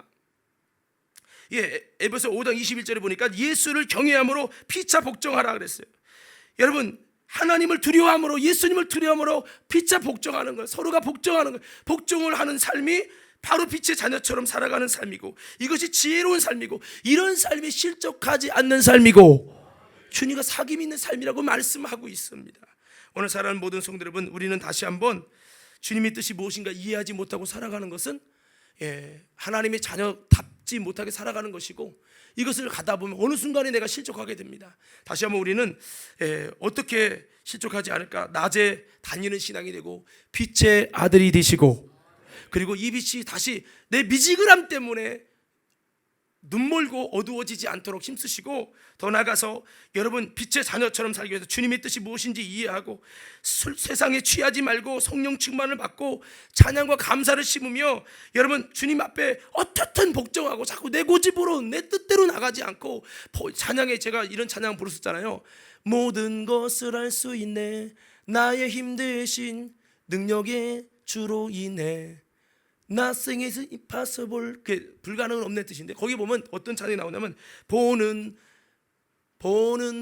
에베소 5장 21절에 보니까 예수를 경외함으로 피차 복종하라 그랬어요. 여러분 하나님을 두려워함으로, 예수님을 두려워함으로 피차 복종하는 거예요. 서로가 복종하는 거예요. 복종을 하는 삶이 바로 빛의 자녀처럼 살아가는 삶이고, 이것이 지혜로운 삶이고, 이런 삶이 실족하지 않는 삶이고 주님과 사귐 있는 삶이라고 말씀하고 있습니다. 오늘 사랑하는 모든 성도 여러분, 우리는 다시 한번 주님의 뜻이 무엇인가 이해하지 못하고 살아가는 것은 하나님의 자녀답지 못하게 살아가는 것이고, 이것을 가다 보면 어느 순간에 내가 실족하게 됩니다. 다시 한번 우리는 어떻게 실족하지 않을까? 낮에 다니는 신앙이 되고 빛의 아들이 되시고, 그리고 이 빛이 다시 내 미지근함 때문에 눈멀고 어두워지지 않도록 힘쓰시고, 더 나아가서 여러분 빛의 자녀처럼 살기 위해서 주님의 뜻이 무엇인지 이해하고 세상에 취하지 말고 성령 충만을 받고 찬양과 감사를 심으며, 여러분 주님 앞에 어떻든 복종하고 자꾸 내 고집으로 내 뜻대로 나가지 않고, 찬양에 제가 이런 찬양 부르셨잖아요. 모든 것을 할 수 있네 나의 힘 대신 능력의 주로 인해 Nothing is impossible. 불가능은 없는 뜻인데, 거기 보면 어떤 찬양이 나오냐면 보는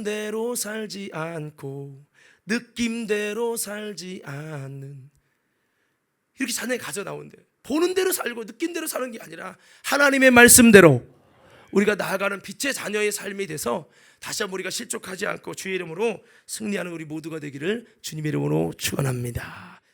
대로 살지 않고 느낌대로 살지 않는, 이렇게 찬양이 가져 나오는데, 보는 대로 살고 느낌대로 사는 게 아니라 하나님의 말씀대로 우리가 나아가는 빛의 자녀의 삶이 돼서 다시 한번 우리가 실족하지 않고 주의 이름으로 승리하는 우리 모두가 되기를 주님의 이름으로 축원합니다.